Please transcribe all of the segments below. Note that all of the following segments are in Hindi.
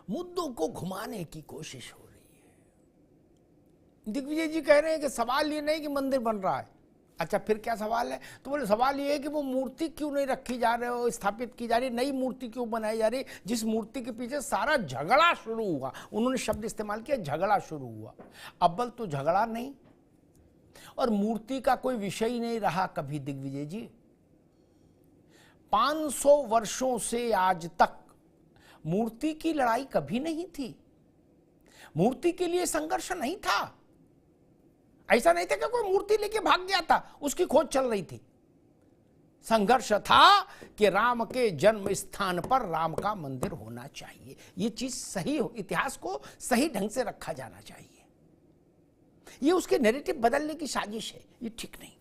मुद्दों को घुमाने की कोशिश हो रही है। दिग्विजय जी कह रहे हैं कि सवाल ये नहीं कि मंदिर बन रहा है। अच्छा, फिर क्या सवाल है? तो बोले सवाल ये है कि वो मूर्ति क्यों नहीं रखी जा रही हो, स्थापित की जा रही, नई मूर्ति क्यों बनाई जा रही, जिस मूर्ति के पीछे सारा झगड़ा शुरू हुआ। उन्होंने शब्द इस्तेमाल किया, झगड़ा शुरू हुआ। अव्वल तो झगड़ा नहीं और मूर्ति का कोई विषय ही नहीं रहा कभी दिग्विजय जी। 500 वर्षों से आज तक मूर्ति की लड़ाई कभी नहीं थी, मूर्ति के लिए संघर्ष नहीं था। ऐसा नहीं था कि कोई मूर्ति लेके भाग गया था, उसकी खोज चल रही थी। संघर्ष था कि राम के जन्म स्थान पर राम का मंदिर होना चाहिए, ये चीज सही हो, इतिहास को सही ढंग से रखा जाना चाहिए। ये उसके नैरेटिव बदलने की साजिश है, ये ठीक नहीं।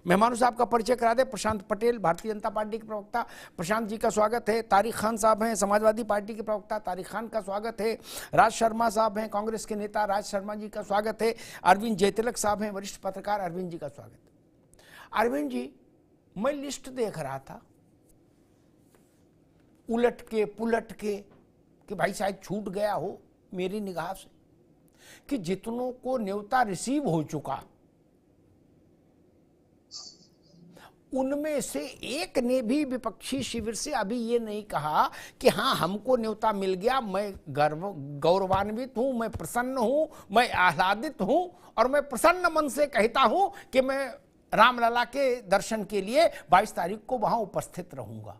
मेहमानों साहब का परिचय करा दे। प्रशांत पटेल, भारतीय जनता पार्टी के प्रवक्ता, प्रशांत जी का स्वागत है। तारिक खान साहब हैं, समाजवादी पार्टी के प्रवक्ता, तारिक खान का स्वागत है। राज शर्मा साहब हैं, कांग्रेस के नेता, राज शर्मा जी का स्वागत है। अरविंद जयतिलक साहब हैं, वरिष्ठ पत्रकार, अरविंद जी का स्वागत है। अरविंद जी, मैं लिस्ट देख रहा था उलट के पुलट के कि भाई शायद छूट गया हो मेरी निगाह से कि जितनों को न्योता रिसीव हो चुका उनमें से एक ने भी विपक्षी शिविर से अभी ये नहीं कहा कि हाँ हमको न्योता मिल गया, मैं गौरवान्वित हूं, मैं प्रसन्न हूं, मैं आह्लादित हूं और मैं प्रसन्न मन से कहता हूं कि मैं रामलला के दर्शन के लिए 22 तारीख को वहां उपस्थित रहूंगा।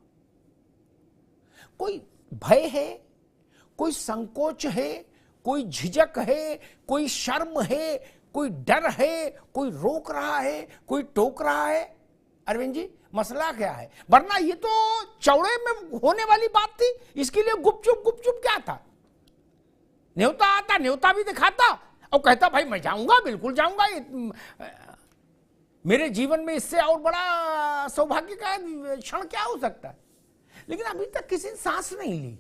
कोई भय है, कोई संकोच है, कोई झिझक है, कोई शर्म है, कोई डर है, कोई रोक रहा है, कोई टोक रहा है? अरविंद जी, मसला क्या है? वरना ये तो चौड़े में होने वाली बात थी, इसके लिए गुपचुप क्या था? न्योता आता, न्योता भी दिखाता और कहता भाई मैं जाऊंगा, बिल्कुल जाऊंगा, मेरे जीवन में इससे और बड़ा सौभाग्य का क्षण क्या हो सकता है? लेकिन अभी तक किसी ने सांस नहीं ली।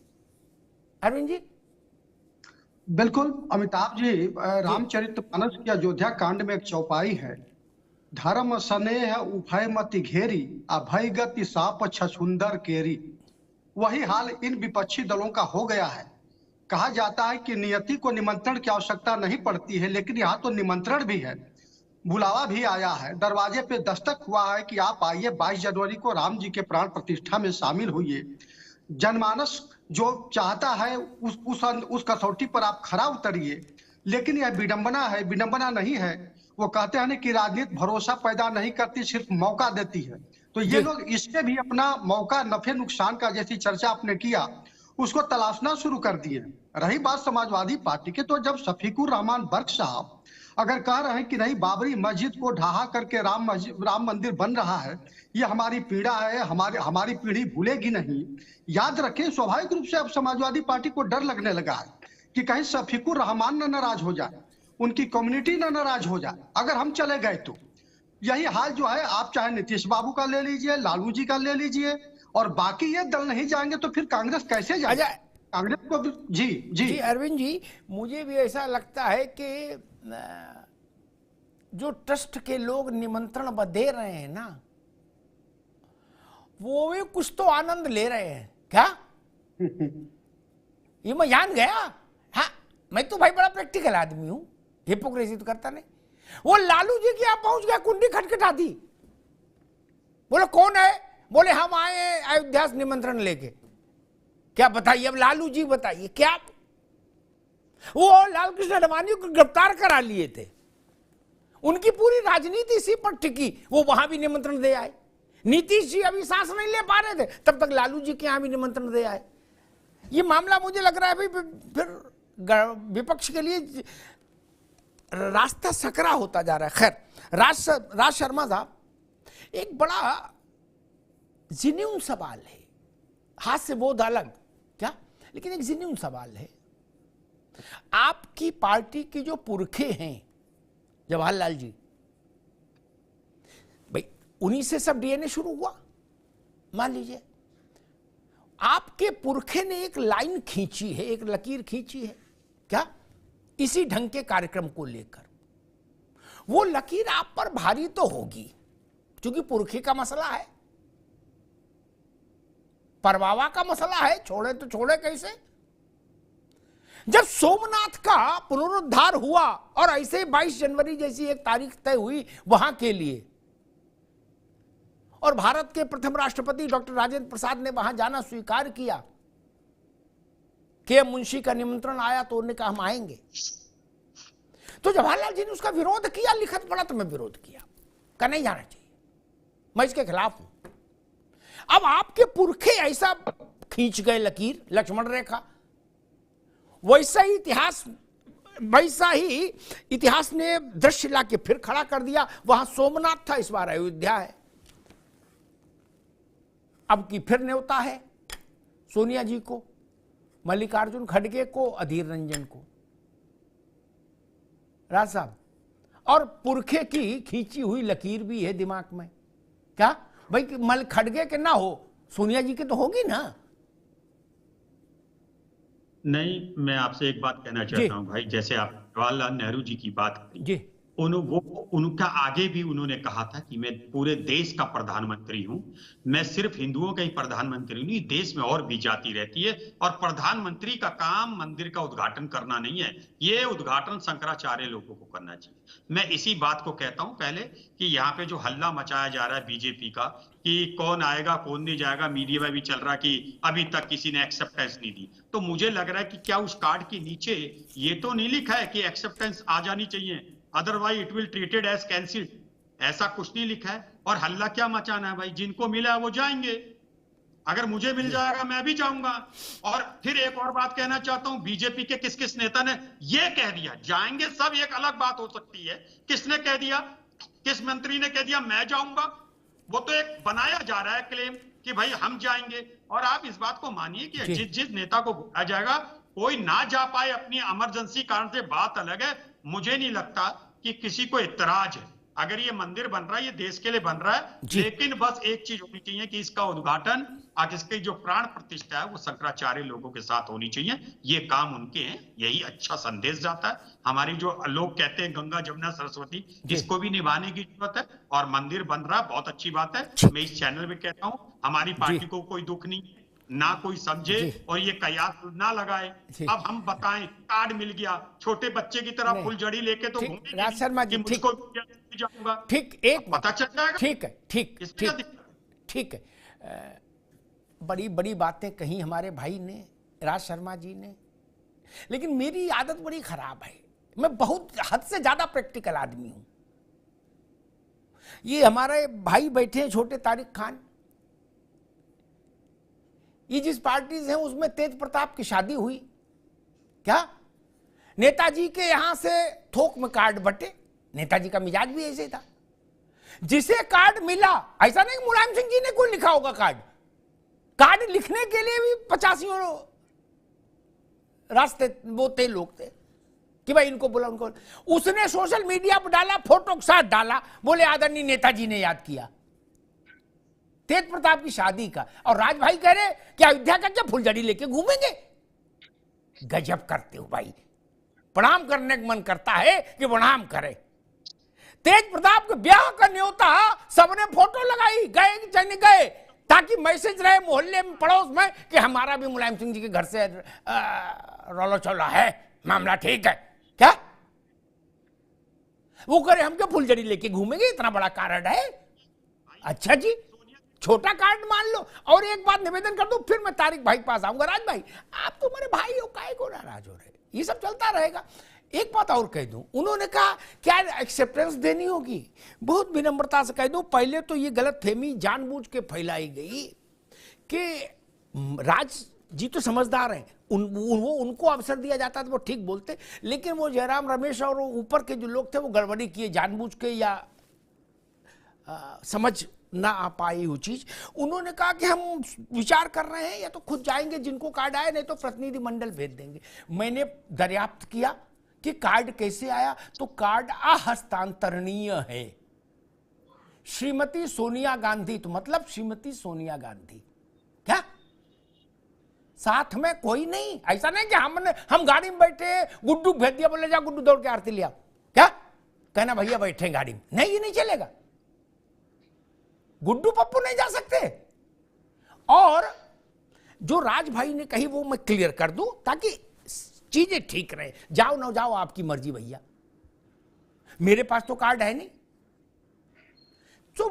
अरविंद जी, बिल्कुल अमिताभ जी, रामचरितमानस की अयोध्या कांड में एक चौपाई है, धर्म स्नेह उभय मति घेरी, अभय गति साप छछुंदर केरी। वही हाल इन विपक्षी दलों का हो गया है। कहा जाता है कि नियति को निमंत्रण की आवश्यकता नहीं पड़ती है, लेकिन यहाँ तो निमंत्रण भी है, बुलावा भी आया है, दरवाजे पे दस्तक हुआ है कि आप आइए 22 जनवरी को राम जी के प्राण प्रतिष्ठा में शामिल होइए। जनमानस जो चाहता है उस कसौटी पर आप खरा उतरिए, लेकिन यह विडंबना है, विडंबना नहीं है। वो कहते हैं कि राजनीति भरोसा पैदा नहीं करती, सिर्फ मौका देती है। तो ये लोग इससे भी अपना मौका नफे नुकसान का, जैसी चर्चा आपने किया, उसको तलाशना शुरू कर दिए। रही बात समाजवादी पार्टी के, तो जब शफीकुर रहमान बर्क साहब अगर कह रहे हैं कि नहीं बाबरी मस्जिद को ढहा करके राम मंदिर बन रहा है, ये हमारी पीड़ा है, हमारी पीढ़ी भूलेगी नहीं। याद रखें, स्वाभाविक रूप से अब समाजवादी पार्टी को डर लगने लगा है कि कहीं शफीकुर रहमान न नाराज हो जाए, उनकी कम्युनिटी न नाराज हो जाए अगर हम चले गए तो। यही हाल जो है, आप चाहे नीतीश बाबू का ले लीजिए, लालू जी का ले लीजिए, और बाकी ये दल नहीं जाएंगे तो फिर कांग्रेस कैसे जाएगा? कांग्रेस को भी जी अरविंद जी, मुझे भी ऐसा लगता है कि जो ट्रस्ट के लोग निमंत्रण दे रहे हैं ना, वो भी कुछ तो आनंद ले रहे हैं क्या? ये मैं जान गया। हाँ, मैं तो भाई बड़ा प्रैक्टिकल आदमी हूं, हिपोक्रेसी तो करता नहीं। वो लालू जी के यहां पहुंच गया, कुंडी खटखटा दी, बोले कौन है? बोले हम आए अयोध्या से निमंत्रण लेके। क्या बताइए अब लालू जी, बताइए क्या? वो लालकृष्ण आडवाणी को गिरफ्तार करा लिए थे, उनकी पूरी राजनीति इसी पर टिकी, वो वहां भी निमंत्रण दे आए। नीतीश जी अभी सांस नहीं ले पा रहे थे, तब तक लालू जी के यहां भी निमंत्रण दे आए। ये मामला मुझे लग रहा है भाई फिर विपक्ष के लिए रास्ता सकरा होता जा रहा है। खैर, राज शर्मा साहब, एक बड़ा जिन्यून सवाल है, हास्य बोध अलग क्या, लेकिन एक जिन्यून सवाल है। आपकी पार्टी की जो पुरखे हैं जवाहरलाल जी, भाई उन्हीं से सब डीएनए शुरू हुआ। मान लीजिए आपके पुरखे ने एक लाइन खींची है, एक लकीर खींची है क्या, इसी ढंग के कार्यक्रम को लेकर। वो लकीर आप पर भारी तो होगी, क्योंकि पुरखे का मसला है, परवावा का मसला है, छोड़े तो छोड़े कैसे। जब सोमनाथ का पुनरुद्धार हुआ और ऐसे 22 जनवरी जैसी एक तारीख तय हुई वहां के लिए, और भारत के प्रथम राष्ट्रपति डॉक्टर राजेंद्र प्रसाद ने वहां जाना स्वीकार किया, के मुंशी का निमंत्रण आया तो उन्होंने कहा हम आएंगे, तो जवाहरलाल जी ने उसका विरोध किया, लिखत पड़ा तो मैं विरोध किया, का नहीं जाना चाहिए, मैं इसके खिलाफ हूं। अब आपके पुरखे ऐसा खींच गए लकीर, लक्ष्मण रेखा, वैसा ही इतिहास ने दृश्य लाके फिर खड़ा कर दिया। वहां सोमनाथ था, इस बार अयोध्या है। अब की फिर न्योता है सोनिया जी को, मल्लिकार्जुन खड़गे को, अधीर रंजन को, राज साहब, और पुरखे की खींची हुई लकीर भी है दिमाग में। क्या भाई, मल खड़गे के ना हो, सोनिया जी के तो होगी ना? नहीं, मैं आपसे एक बात कहना चाहता हूं भाई, जैसे आप जवाहरलाल नेहरू जी की बात करी जी, उनका आगे भी उन्होंने कहा था कि मैं पूरे देश का प्रधानमंत्री हूं, मैं सिर्फ हिंदुओं का ही प्रधानमंत्री नहीं, देश में और भी जाति रहती है, और प्रधानमंत्री का काम मंदिर का उद्घाटन करना नहीं है, ये उद्घाटन शंकराचार्य लोगों को करना चाहिए। मैं इसी बात को कहता हूं पहले कि यहाँ पे जो हल्ला मचाया जा रहा है बीजेपी का कि कौन आएगा कौन नहीं जाएगा, मीडिया में भी चल रहा कि अभी तक किसी ने एक्सेप्टेंस नहीं दी, तो मुझे लग रहा है कि क्या उस कार्ड के नीचे ये तो नहीं लिखा है कि एक्सेप्टेंस आ जानी चाहिए, otherwise it will treated as cancelled, ऐसा कुछ नहीं लिखा है। और हल्ला क्या मचाना है भाई, जिनको मिला वो जाएंगे, अगर मुझे मिल जाएगा मैं भी जाऊंगा। और फिर एक और बात कहना चाहता हूं, बीजेपी के किस किस नेता ने ये कह दिया जाएंगे सब, एक अलग बात हो सकती है, किसने कह दिया, किस मंत्री ने कह दिया मैं जाऊंगा, वो तो एक बनाया जा रहा है क्लेम कि भाई हम जाएंगे। और आप इस बात को मानिए कि जिस जिस नेता को बुलाया जाएगा कोई ना जा पाए अपनी इमरजेंसी कारण से बात अलग है, मुझे नहीं लगता कि किसी को इतराज है। अगर ये मंदिर बन रहा है ये देश के लिए बन रहा है, लेकिन बस एक चीज होनी चाहिए कि इसका उद्घाटन और इसकी जो प्राण प्रतिष्ठा है वो शंकराचार्य लोगों के साथ होनी चाहिए, ये काम उनके हैं, यही अच्छा संदेश जाता है। हमारी जो लोग कहते हैं गंगा जमुना सरस्वती, इसको भी निभाने की जरूरत है, और मंदिर बन रहा है बहुत अच्छी बात है। मैं इस चैनल में कहता हूं हमारी पार्टी को कोई दुख नहीं, ना कोई समझे और ये कयास ना लगाए। अब हम बताएं, कार्ड मिल गया, छोटे बच्चे की तरह फुलझड़ी लेके तो राज शर्मा जी, ठीक, जाऊंगा, ठीक, एक पता चल जाएगा। ठीक है, ठीक है, बड़ी बड़ी बातें कही हमारे भाई ने, राज शर्मा जी ने, लेकिन मेरी आदत बड़ी खराब है, मैं बहुत हद से ज्यादा प्रैक्टिकल आदमी हूं। ये हमारे भाई बैठे हैं छोटे तारिक खान, ये जिस पार्टी से हैं उसमें तेज प्रताप की शादी हुई, क्या नेताजी के यहां से थोक में कार्ड बटे, नेताजी का मिजाज भी ऐसे था, जिसे कार्ड मिला, ऐसा नहीं मुलायम सिंह जी ने कोई लिखा होगा कार्ड लिखने के लिए भी 85 रास्ते वो थे लोग थे कि भाई इनको बोला उनको, उसने सोशल मीडिया पर डाला, फोटो के साथ डाला, बोले आदरणीय नेताजी ने याद किया तेज प्रताप की शादी का, और राज भाई कह रहे कि अयोध्या का क्या फुलझड़ी लेके घूमेंगे। गजब करते हो भाई, प्रणाम करने का मन करता है कि प्रणाम करे। तेज प्रताप के ब्याह का न्योता सबने फोटो लगाई, गए कि नहीं गए, ताकि मैसेज रहे मोहल्ले में पड़ोस में कि हमारा भी मुलायम सिंह जी के घर से रौला चौला है, मामला ठीक है क्या। वो करे हम क्या फुलझड़ी लेके घूमेंगे, इतना बड़ा कार्ड है। अच्छा जी, छोटा कार्ड मान लो। और एक बात निवेदन कर दो, फिर मैं तारिक भाई पास आऊंगा। राज भाई, आप तो मेरे भाई हो, काहे को नाराज हो रहे, ये सब चलता रहेगा। एक बात और कह दूं, उन्होंने कहा क्या एक्सेप्टेंस देनी होगी, बहुत विनम्रता से कह दूं, पहले तो ये गलतफहमी जानबूझ के फैलाई गई कि राज जी तो समझदार हैं, उनको अवसर दिया जाता तो वो ठीक बोलते, लेकिन वो जयराम रमेश और ऊपर के जो लोग थे वो गड़बड़ी किए जानबूझ के या समझ ना आ पाई वो चीज। उन्होंने कहा कि हम विचार कर रहे हैं, या तो खुद जाएंगे जिनको कार्ड आए, नहीं तो प्रतिनिधि मंडल भेज देंगे। मैंने दरियाफ्त किया कि कार्ड कैसे आया, तो कार्ड अहस्तांतरणीय है। श्रीमती सोनिया गांधी, तो मतलब श्रीमती सोनिया गांधी, क्या साथ में कोई नहीं, ऐसा नहीं कि हम गाड़ी में बैठे, गुड्डू भेज दिया, बोले जा गुड्डू दौड़ के आरती लिया, क्या कहना भैया बैठे गाड़ी में, नहीं ये नहीं चलेगा, गुड्डू पप्पू नहीं जा सकते। और जो राज भाई ने कही वो मैं क्लियर कर दूं ताकि चीजें ठीक रहे, जाओ ना जाओ आपकी मर्जी भैया, मेरे पास तो कार्ड है नहीं। तो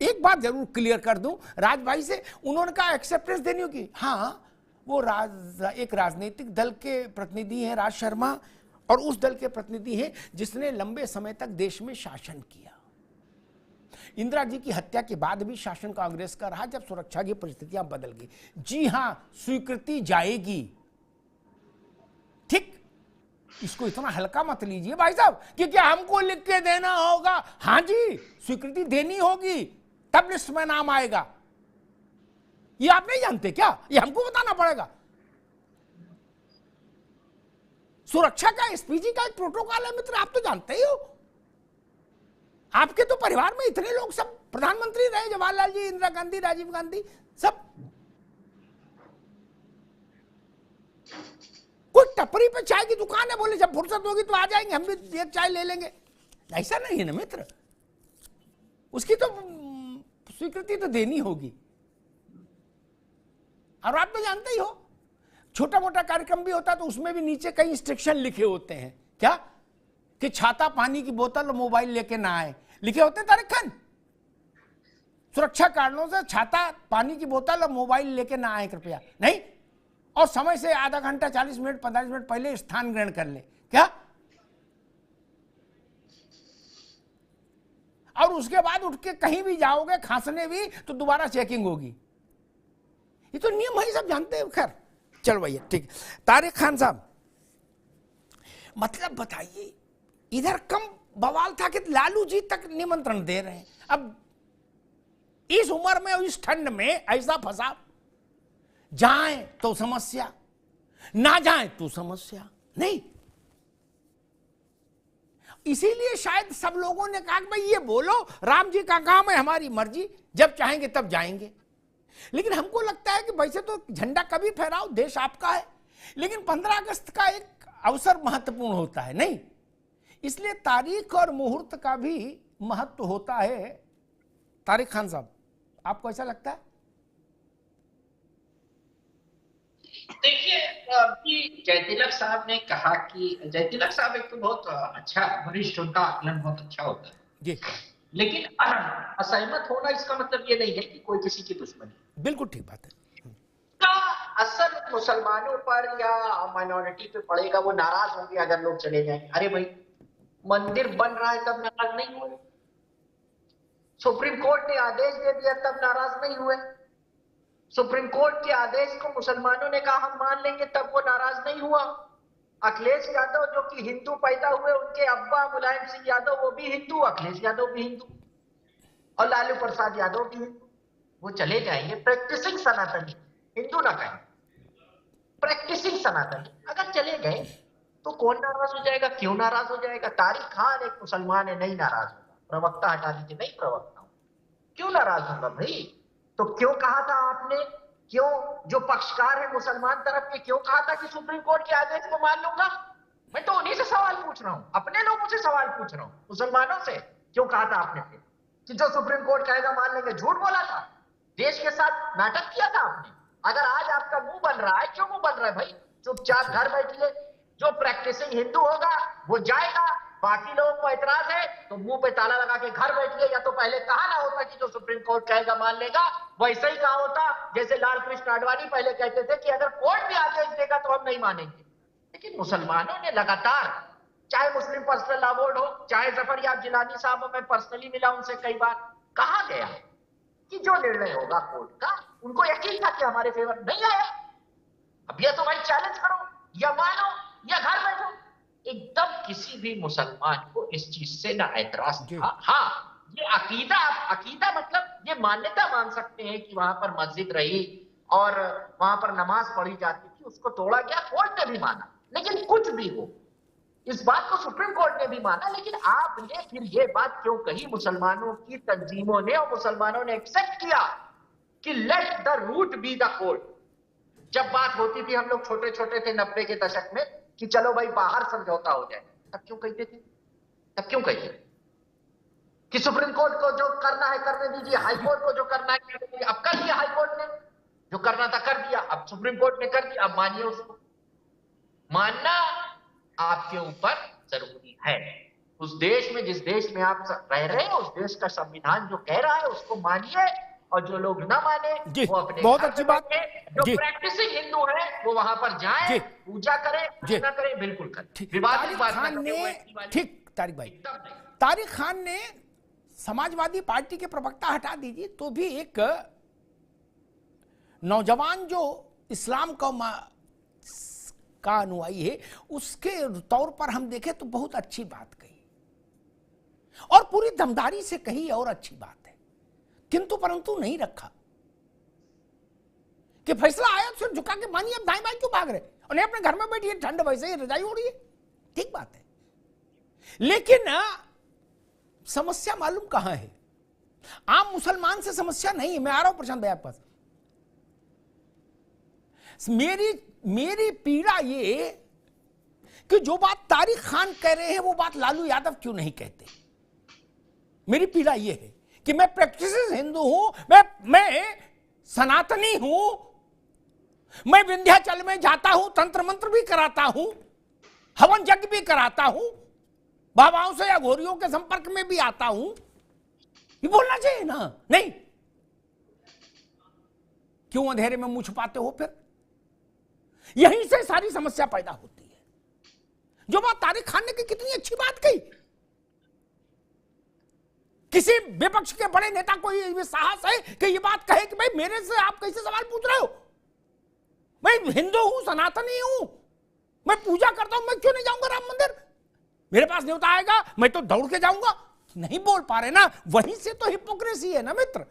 एक बात जरूर क्लियर कर दूं राज भाई से, उन्होंने कहा एक्सेप्टेंस देनी होगी। हाँ, वो एक राजनीतिक दल के प्रतिनिधि हैं राज शर्मा, और उस दल के प्रतिनिधि हैं जिसने लंबे समय तक देश में शासन किया। इंदिरा जी की हत्या के बाद भी शासन कांग्रेस का रहा, जब सुरक्षा की परिस्थितियां बदल गई। जी हां, स्वीकृति जाएगी, ठीक, इसको इतना हल्का मत लीजिए भाई साहब कि क्या हमको लिख के देना होगा। हां जी, स्वीकृति देनी होगी, तब लिस्ट में नाम आएगा। ये आप नहीं जानते क्या? ये हमको बताना पड़ेगा। सुरक्षा का एसपीजी का एक प्रोटोकॉल है मित्र, आप तो जानते ही हो। आपके तो परिवार में इतने लोग सब प्रधानमंत्री रहे, जवाहरलाल जी, इंदिरा गांधी, राजीव गांधी, सब। कोई टपरी पे चाय की दुकान है, बोले जब फुर्सत होगी तो आ जाएंगे, हम भी एक चाय ले लेंगे, ऐसा नहीं है ना मित्र। उसकी तो स्वीकृति तो देनी होगी। और आप तो जानते ही हो, छोटा मोटा कार्यक्रम भी होता तो उसमें भी नीचे कई इंस्ट्रक्शन लिखे होते हैं, क्या कि छाता, पानी की बोतल और मोबाइल लेके ना आए, लिखे होते हैं तारिक खान। सुरक्षा कारणों से छाता, पानी की बोतल और मोबाइल लेके ना आए कृपया, नहीं, और समय से आधा घंटा, 40 मिनट, 45 मिनट पहले स्थान ग्रहण कर ले, क्या, और उसके बाद उठ के कहीं भी जाओगे, खांसने भी तो दोबारा चेकिंग होगी। ये तो नियम है, सब जानते हैं। खैर चलो भैया, ठीक। तारिक खान साहब, मतलब बताइए, इधर कम बवाल था कि लालू जी तक निमंत्रण दे रहे हैं। अब इस उम्र में और इस ठंड में ऐसा फंसा, जाएं तो समस्या, ना जाएं तो समस्या नहीं। इसीलिए शायद सब लोगों ने कहा कि भाई ये बोलो, राम जी का काम है, हमारी मर्जी, जब चाहेंगे तब जाएंगे। लेकिन हमको लगता है कि वैसे तो झंडा कभी फहराओ, देश आपका है, लेकिन 15 अगस्त का एक अवसर महत्वपूर्ण होता है, नहीं, इसलिए तारीख और मुहूर्त का भी महत्व होता है। तारिक खान साहब, आपको ऐसा लगता है? देखिए, अभी जयतिलक साहब ने कहा कि जयतिलक साहब एक तो बहुत अच्छा वरिष्ठ, उनका आकलन बहुत अच्छा होता है जी, लेकिन असहमत होना इसका मतलब ये नहीं है कि कोई किसी की दुश्मनी। बिल्कुल ठीक बात है। का असर मुसलमानों पर या माइनॉरिटी पे पड़ेगा, वो नाराज होंगे अगर लोग चले जाएंगे। अरे भाई, मंदिर बन रहा है तब नाराज नहीं हुए, सुप्रीम कोर्ट ने आदेश दे दिया तब नाराज नहीं हुए, सुप्रीम कोर्ट के आदेश को मुसलमानों ने कहा हम मान लेंगे तब वो नाराज नहीं हुआ। अखिलेश यादव जो कि हिंदू पैदा हुए, उनके अब्बा मुलायम सिंह यादव वो भी हिंदू, अखिलेश यादव भी हिंदू, और लालू प्रसाद यादव भी हिंदू। वो चले जाएंगे, प्रैक्टिसिंग सनातनी, हिंदू ना कहें, प्रैक्टिसिंग सनातनी अगर चले गए तो कौन नाराज हो जाएगा, क्यों नाराज हो जाएगा? तारिक खान एक मुसलमान है, नहीं नाराज होगा। प्रवक्ता हटा दीजिए, नहीं प्रवक्ता हूं, क्यों नाराज होगा भाई? तो क्यों कहा था आपने, क्यों जो पक्षकार है मुसलमान तरफ के, क्यों कहा था कि सुप्रीम कोर्ट के आदेश को मान लूंगा? मैं तो उन्हीं से सवाल पूछ रहा हूं, अपने लोगों से सवाल पूछ रहा हूं, मुसलमानों से। क्यों कहा था आपने फिर कि जो सुप्रीम कोर्ट कहेगा मान लेंगे? झूठ बोला था, देश के साथ नाटक किया था आपने। अगर आज आपका मुंह बन रहा है, क्यों मुंह बन रहा है भाई? चुपचाप घर बैठिए, जो प्रैक्टिसिंग हिंदू होगा वो जाएगा, बाकी लोगों को एतराज है तो मुंह पे ताला लगा के घर बैठिए। या तो पहले कहा ना होता कि जो सुप्रीम कोर्ट कहेगा मान लेगा, वैसे ही कहा होता जैसे लाल कृष्ण आडवाणी पहले कहते थे कि अगर कोर्ट भी आदेश देगा तो हम नहीं मानेंगे। लेकिन मुसलमानों ने लगातार, चाहे मुस्लिम पर्सनल लॉ बोर्ड हो, चाहे जफर याब जिलानी साहब, मैं पर्सनली मिला उनसे कई बार, कहा गया कि जो निर्णय होगा कोर्ट का, उनको यकीन था कि हमारे फेवर नहीं आया। अब या तो भाई चैलेंज करो, या मानो, या घर बैठो। एकदम किसी भी मुसलमान को इस चीज से ना ऐतराज था। हाँ, ये अकीदा मतलब ये मान्यता मान सकते हैं कि वहां पर मस्जिद रही और वहां पर नमाज पढ़ी जाती थी, उसको तोड़ा गया, कोर्ट ने भी माना। लेकिन कुछ भी हो, इस बात को सुप्रीम कोर्ट ने भी माना। लेकिन आपने फिर ये बात क्यों कही? मुसलमानों की तंजीमों ने और मुसलमानों ने एक्सेप्ट किया कि let the route be the court. जब बात होती थी, हम लोग छोटे छोटे थे 90 के दशक में, कि चलो भाई बाहर समझौता हो जाए, तब क्यों कहते थे? तब क्यों कहते थे कि सुप्रीम कोर्ट को जो करना है करने दीजिए, हाई कोर्ट को जो करना है करने दीजिए। अब कर दिया हाई कोर्ट ने, जो करना था कर दिया, अब सुप्रीम कोर्ट ने कर दिया, अब मानिए उसको, मानना आपके ऊपर जरूरी है। उस देश में, जिस देश में आप रह रहे हैं, उस देश का संविधान जो कह रहा है उसको मानिए, और जो लोग ना माने जी, वो अपने बहुत घर अच्छी में बात। बैठे। जो जी। प्रैक्टिसिंग हिंदू है वो वहां पर जाए, जी। पूजा करे, जी। ना करे, बिल्कुल करे। ठीक। विवादित तारिक बात खान ना करे, वो ने, ऐसी वाली ठीक तारिक भाई, एकदम नहीं। तारिक खान ने समाजवादी पार्टी के प्रवक्ता हटा दीजिए तो भी एक नौजवान जो इस्लाम का अनुयायी है उसके तौर पर हम देखें तो बहुत अच्छी बात कही और पूरी दमदारी से कही और अच्छी बात है, किंतु परंतु नहीं रखा कि फैसला आया तो सिर झुका के मानिए, अब दाएं बाएं क्यों भाग रहे और नहीं अपने घर में बैठिए, ठंड वैसे ही रजाई हो रही है, ठीक बात है। लेकिन समस्या मालूम कहां है? आम मुसलमान से समस्या नहीं है। मैं आ रहा हूं प्रशांत भाई आपके पास। मेरी पीड़ा ये कि जो बात तारिक खान कह रहे हैं वो बात लालू यादव क्यों नहीं कहते। मेरी पीड़ा ये है कि मैं प्रैक्टिस हिंदू हूं, मैं सनातनी हूं, मैं विंध्याचल में जाता हूं, तंत्र मंत्र भी कराता हूं, हवन यज्ञ भी कराता हूं, बाबाओं से या घोरियों के संपर्क में भी आता हूं। ये बोलना चाहिए ना? नहीं, क्यों अंधेरे में मुंह छुपाते हो? फिर यहीं से सारी समस्या पैदा होती है। जो बात तारिक खान ने की, कितनी अच्छी बात कही। किसी विपक्ष के बड़े नेता को ये साहस है कि ये बात कहे कि भाई मेरे से आप कैसे सवाल पूछ रहे हो? मैं हिंदू हूं, सनातनी हूं, मैं पूजा करता हूं, मैं क्यों नहीं जाऊंगा राम मंदिर? मेरे पास न्योता आएगा, मैं तो दौड़ के जाऊंगा। नहीं बोल पा रहे ना, वहीं से तो हिपोक्रेसी है ना मित्र।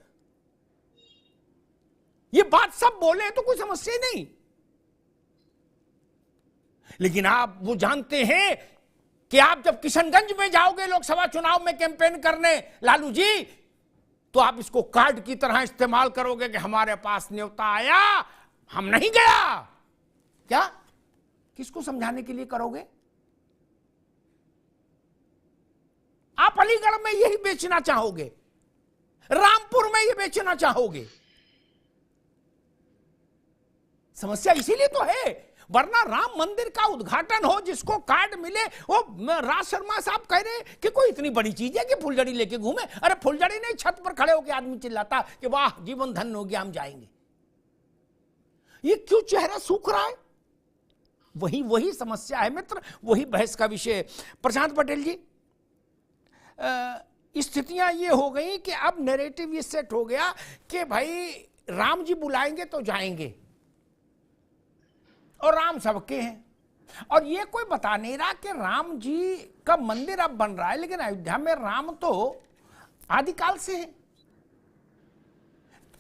ये बात सब बोले तो कोई समस्या नहीं, लेकिन आप वो जानते हैं कि आप जब किशनगंज में जाओगे लोकसभा चुनाव में कैंपेन करने लालू जी, तो आप इसको कार्ड की तरह इस्तेमाल करोगे कि हमारे पास न्योता आया, हम नहीं गया। क्या किसको समझाने के लिए करोगे? आप अलीगढ़ में यही बेचना चाहोगे, रामपुर में ये बेचना चाहोगे। समस्या इसीलिए तो है, वरना राम मंदिर का उद्घाटन हो, जिसको कार्ड मिले, वो राज शर्मा साहब कह रहे कि कोई इतनी बड़ी चीज है कि फुलझड़ी लेके घूमे। अरे फुलझड़ी नहीं, छत पर खड़े होकर आदमी चिल्लाता कि वाह जीवन धन्य हो गया, हम जाएंगे। ये क्यों चेहरा सूख रहा है? वही समस्या है मित्र, वही बहस का विषय। प्रशांत पटेल जी, स्थितियां ये हो गई कि अब नैरेटिव ये सेट हो गया कि भाई राम जी बुलाएंगे तो जाएंगे और राम सबके हैं, और ये कोई बता नहीं रहा कि राम जी का मंदिर अब बन रहा है, लेकिन अयोध्या में राम तो आदिकाल से है,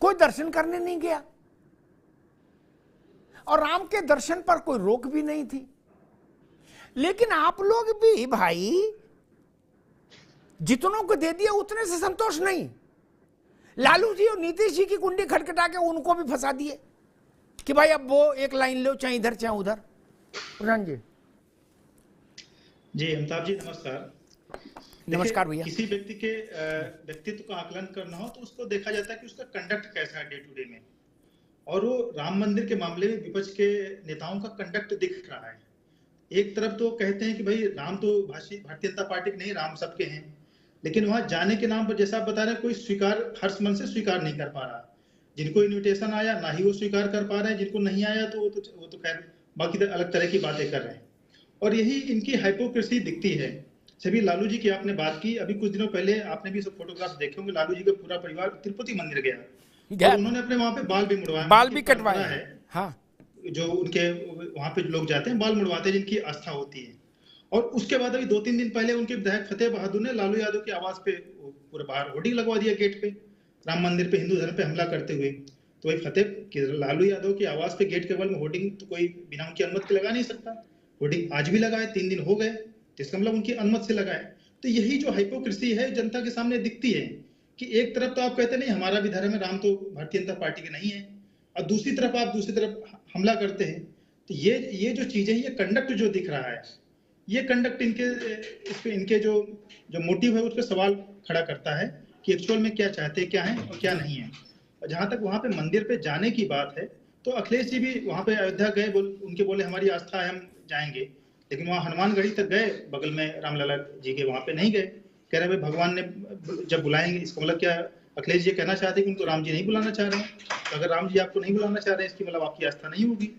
कोई दर्शन करने नहीं गया और राम के दर्शन पर कोई रोक भी नहीं थी। लेकिन आप लोग भी भाई जितनों को दे दिया उतने से संतोष नहीं। लालू जी और नीतीश जी की कुंडी खटखटा के उनको भी फंसा दिए कि भाई अब वो एक लाइन लो, चाहे इधर चाहे उधर। प्रधान जी। जी अमिताभ जी नमस्कार। नमस्कार भैया। किसी व्यक्ति के व्यक्तित्व का आकलन करना हो तो उसको देखा जाता है कि उसका कंडक्ट कैसा है डे टू डे में, और वो राम मंदिर के मामले में विपक्ष के नेताओं का कंडक्ट दिख रहा है। एक तरफ तो कहते हैं कि भाई राम तो भारतीय जनता पार्टी के नहीं, राम सबके हैं, लेकिन वहां जाने के नाम पर जैसा आप बता रहे हैं कोई स्वीकार, हर्ष मन से स्वीकार नहीं कर पा रहा। जिनको इन्विटेशन आया ना ही वो स्वीकार कर पा रहे हैं, जिनको नहीं आया तो वो तो खैर बाकी अलग तरह की बातें कर रहे हैं। और यही इनकी हाइपोक्रेसी दिखती है। सभी लालू जी की आपने बात की, अभी कुछ दिनों पहले आपने भी सब फोटोग्राफ देखे होंगे, लालू जी का पूरा परिवार तिरुपति मंदिर गया और उन्होंने अपने वहां पे बाल भी मुड़वाए, बाल भी कटवाए है। हाँ, जो उनके वहां पे लोग जाते हैं बाल मुड़वाते हैं, जिनकी आस्था होती है। और उसके बाद अभी 2-3 दिन पहले उनके विधायक फतेह बहादुर ने लालू यादव की आवाज पे पूरे बाहर होर्डिंग लगवा दिया गेट पे, राम मंदिर पे हिंदू धर्म पे हमला करते हुए। तो वही फतेह लालू यादव की आवाज पे गेट के बगल में होर्डिंग तो कोई बिना उनकी अनुमति के लगा नहीं सकता। होर्डिंग आज भी लगाए, 3 दिन हो गए, इसका मतलब उनकी अनुमति से लगाए। तो यही जो हाइपोक्रेसी है जनता के सामने दिखती है कि एक तरफ तो आप कहते नहीं हमारा भी धर्म है, राम तो भारतीय जनता पार्टी के नहीं है, और दूसरी तरफ आप दूसरी तरफ हमला करते हैं। तो ये जो चीजें, ये कंडक्ट जो दिख रहा है, ये कंडक्ट इनके जो मोटिव है उस पर सवाल खड़ा करता है कि एक्चुअल में क्या चाहते हैं, क्या है और क्या नहीं है। और जहां तक वहां पे मंदिर पे जाने की बात है, तो अखिलेश जी भी वहां पे अयोध्या गए, उनके बोले हमारी आस्था है हम जाएंगे, लेकिन वहां हनुमानगढ़ी तक गए, बगल में रामलला जी के, वहां पे नहीं गए। कह रहे भाई भगवान ने जब बुलाएंगे, इसका मतलब क्या अखिलेश जी कहना चाहते हैं कि उनको राम जी नहीं बुलाना चाह रहे हैं। तो अगर राम जी आपको नहीं बुलाना चाह रहे हैं, इसकी मतलब आपकी आस्था नहीं होगी,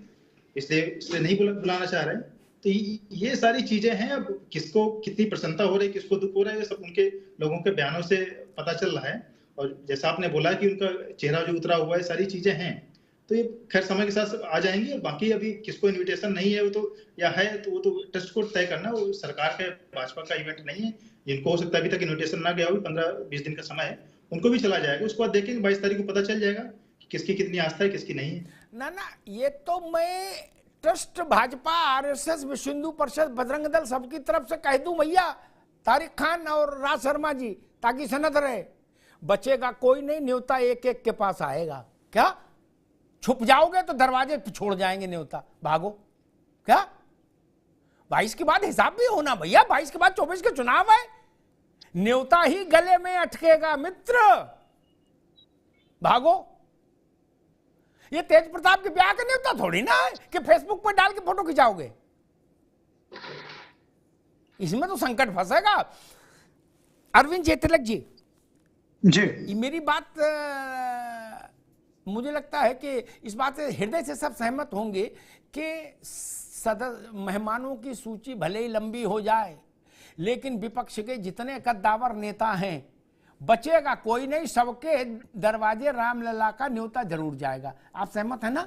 इसलिए नहीं बुलाना चाह रहे हैं। तो ये सारी चीजें हैं। अब किसको कितनी प्रसन्नता हो रही है, किसको दुख हो रहा है, ये सब उनके लोगों के बयानों से पता चल रहा है। और जैसा आपने बोला कि उनका चेहरा जो उतरा हुआ है, सारी चीजें हैं, तो ये खैर समय के साथ आ जाएंगे। बाकी अभी किसको इनविटेशन नहीं है, वो तो या है तो वो तो टेस्ट को तय करना, वो सरकार के भाजपा का इवेंट नहीं है। जिनको हो सकता है अभी तक इन्विटेशन ना गया हो, 15-20 दिन का समय है, उनको भी चला जाएगा। उसके बाद देखेंगे 22 तारीख को पता चल जाएगा कि किसकी कितनी आस्था है, किसकी नहीं है। ना ये तो मैं ट्रस्ट, भाजपा, आरएसएस, विश्व हिंदू परिषद, बजरंग दल सबकी तरफ से कह दूं भैया, तारिक खान और राज शर्मा जी, ताकि सनद रहे। बचेगा कोई नहीं, न्योता एक एक के पास आएगा। क्या छुप जाओगे तो दरवाजे पे छोड़ जाएंगे न्योता, भागो। क्या 22 के बाद हिसाब भी होना भैया, 22 के बाद 24 के चुनाव है, न्योता ही गले में अटकेगा मित्र, भागो। ये तेज प्रताप के ब्याह का न्योता थोड़ी ना है कि फेसबुक पर डाल के फोटो खिंचाओगे, इसमें तो संकट फंसेगा। अरविंद जेतलक जी, मेरी बात मुझे लगता है कि इस बात से हृदय से सब सहमत होंगे कि मेहमानों की सूची भले ही लंबी हो जाए, लेकिन विपक्ष के जितने कद्दावर नेता हैं, बचेगा कोई नहीं, सबके दरवाजे रामलला का न्योता जरूर जाएगा। आप सहमत है ना?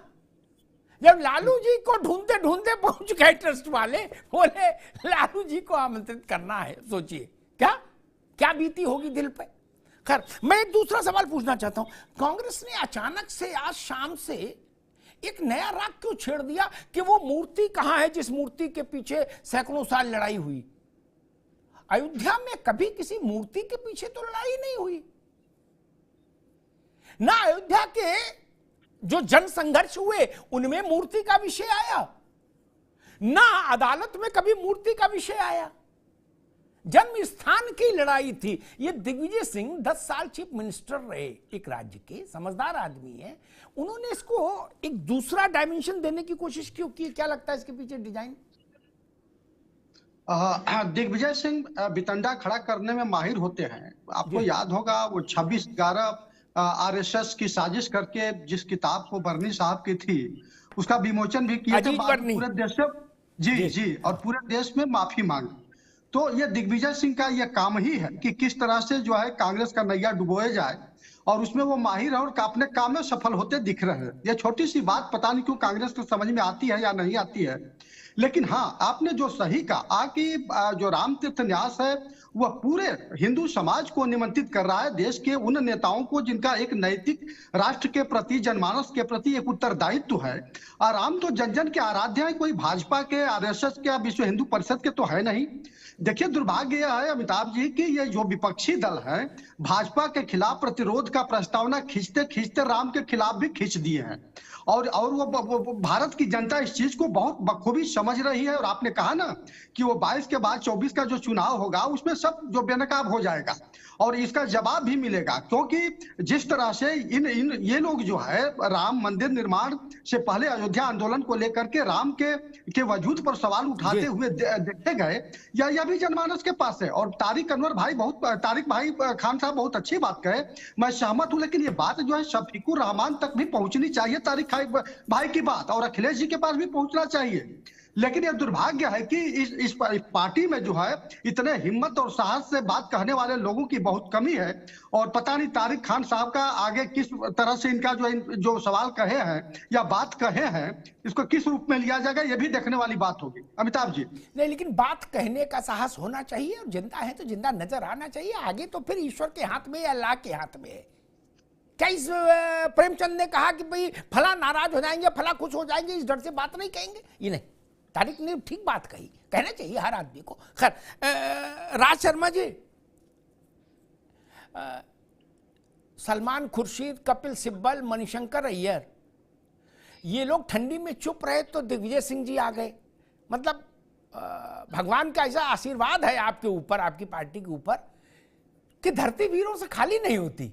जब लालू जी को ढूंढते ढूंढते पहुंच गए ट्रस्ट वाले, बोले लालू जी को आमंत्रित करना है, सोचिए क्या क्या बीती होगी दिल पे। खैर, मैं एक दूसरा सवाल पूछना चाहता हूं, कांग्रेस ने अचानक से आज शाम से एक नया राग क्यों छेड़ दिया कि वो मूर्ति कहां है जिस मूर्ति के पीछे सैकड़ों साल लड़ाई हुई? अयोध्या में कभी किसी मूर्ति के पीछे तो लड़ाई नहीं हुई ना, अयोध्या के जो जन संघर्ष हुए उनमें मूर्ति का विषय आया ना, अदालत में कभी मूर्ति का विषय आया, जन्म स्थान की लड़ाई थी। ये दिग्विजय सिंह 10 साल चीफ मिनिस्टर रहे एक राज्य के, समझदार आदमी है, उन्होंने इसको एक दूसरा डायमेंशन देने की कोशिश क्यों की? क्या लगता है इसके पीछे डिजाइन? दिग्विजय सिंह बितंडा खड़ा करने में माहिर होते हैं। आपको याद होगा वो 26/11 आरएसएस की साजिश करके जिस किताब को बर्नी साहब की थी, उसका विमोचन भी किया था पूरे देश से। जी, और पूरे देश में माफी मांगी। तो ये दिग्विजय सिंह का ये काम ही है कि किस तरह से जो है कांग्रेस का नैया डुबोया जाए, और उसमें वो माहिर है और अपने काम में सफल होते दिख रहे हैं। ये छोटी सी बात पता नहीं क्यों कांग्रेस को समझ में आती है या नहीं आती है, लेकिन हाँ, आपने जो सही कहा कि जो राम तीर्थ न्यास है वह पूरे हिंदू समाज को निमंत्रित कर रहा है, देश के उन नेताओं को जिनका एक नैतिक राष्ट्र के प्रति, जनमानस के प्रति एक उत्तरदायित्व है। और राम तो जन जन के आराध्य है, कोई भाजपा के, आरएसएस के, विश्व हिंदू परिषद के तो है नहीं। देखिए, दुर्भाग्य यह है अमिताभ जी कि ये जो विपक्षी दल है, भाजपा के खिलाफ प्रतिरोध का प्रस्तावना खींचते खींचते राम के खिलाफ भी खींच दिए हैं, और वो भारत की जनता इस चीज को बहुत बखूबी समझ रही है। और आपने कहा ना कि वो 22 के बाद 24 का जो चुनाव होगा उसमें सब जो बेनकाब हो जाएगा, और इसका जवाब भी मिलेगा, क्योंकि जिस तरह से ये लोग जो है राम मंदिर निर्माण से पहले अयोध्या आंदोलन को लेकर के राम के वजूद पर सवाल उठाते हुए देखे गए, यह भी जनमानस के पास है। और तारिक भाई खान साहब बहुत अच्छी बात कहे, मैं सहमत हूं, लेकिन ये बात जो है शफीकुर रहमान तक भी पहुंचनी चाहिए, तारिक भाई की बात, और अखिलेश जी के पास भी पहुंचना चाहिए। लेकिन यह दुर्भाग्य है कि इस पार्टी में जो है इतने हिम्मत और साहस से बात कहने वाले लोगों की बहुत कमी है। और पता नहीं तारिक खान साहब का आगे किस तरह से इनका जो सवाल कहे हैं या बात कहे हैं, इसको किस रूप में लिया जाएगा, यह भी देखने वाली बात होगी। अमिताभ जी, नहीं, लेकिन बात कहने का साहस होना चाहिए, और जिंदा है तो जिंदा नजर आना चाहिए। आगे तो फिर ईश्वर के हाथ में या अल्लाह के हाथ में है। क्या इस प्रेमचंद ने कहा कि भाई फला नाराज हो जाएंगे, फला खुश हो जाएंगे, इस डर से बात नहीं कहेंगे? ये नहीं, तारिक ने ठीक बात कही, कहना चाहिए हर आदमी को। खैर, राज शर्मा जी, सलमान खुर्शीद, कपिल सिब्बल, मणिशंकर अय्यर, ये लोग ठंडी में चुप रहे तो दिग्विजय सिंह जी आ गए। मतलब भगवान का ऐसा आशीर्वाद है आपके ऊपर, आपकी पार्टी के ऊपर, कि धरती वीरों से खाली नहीं होती।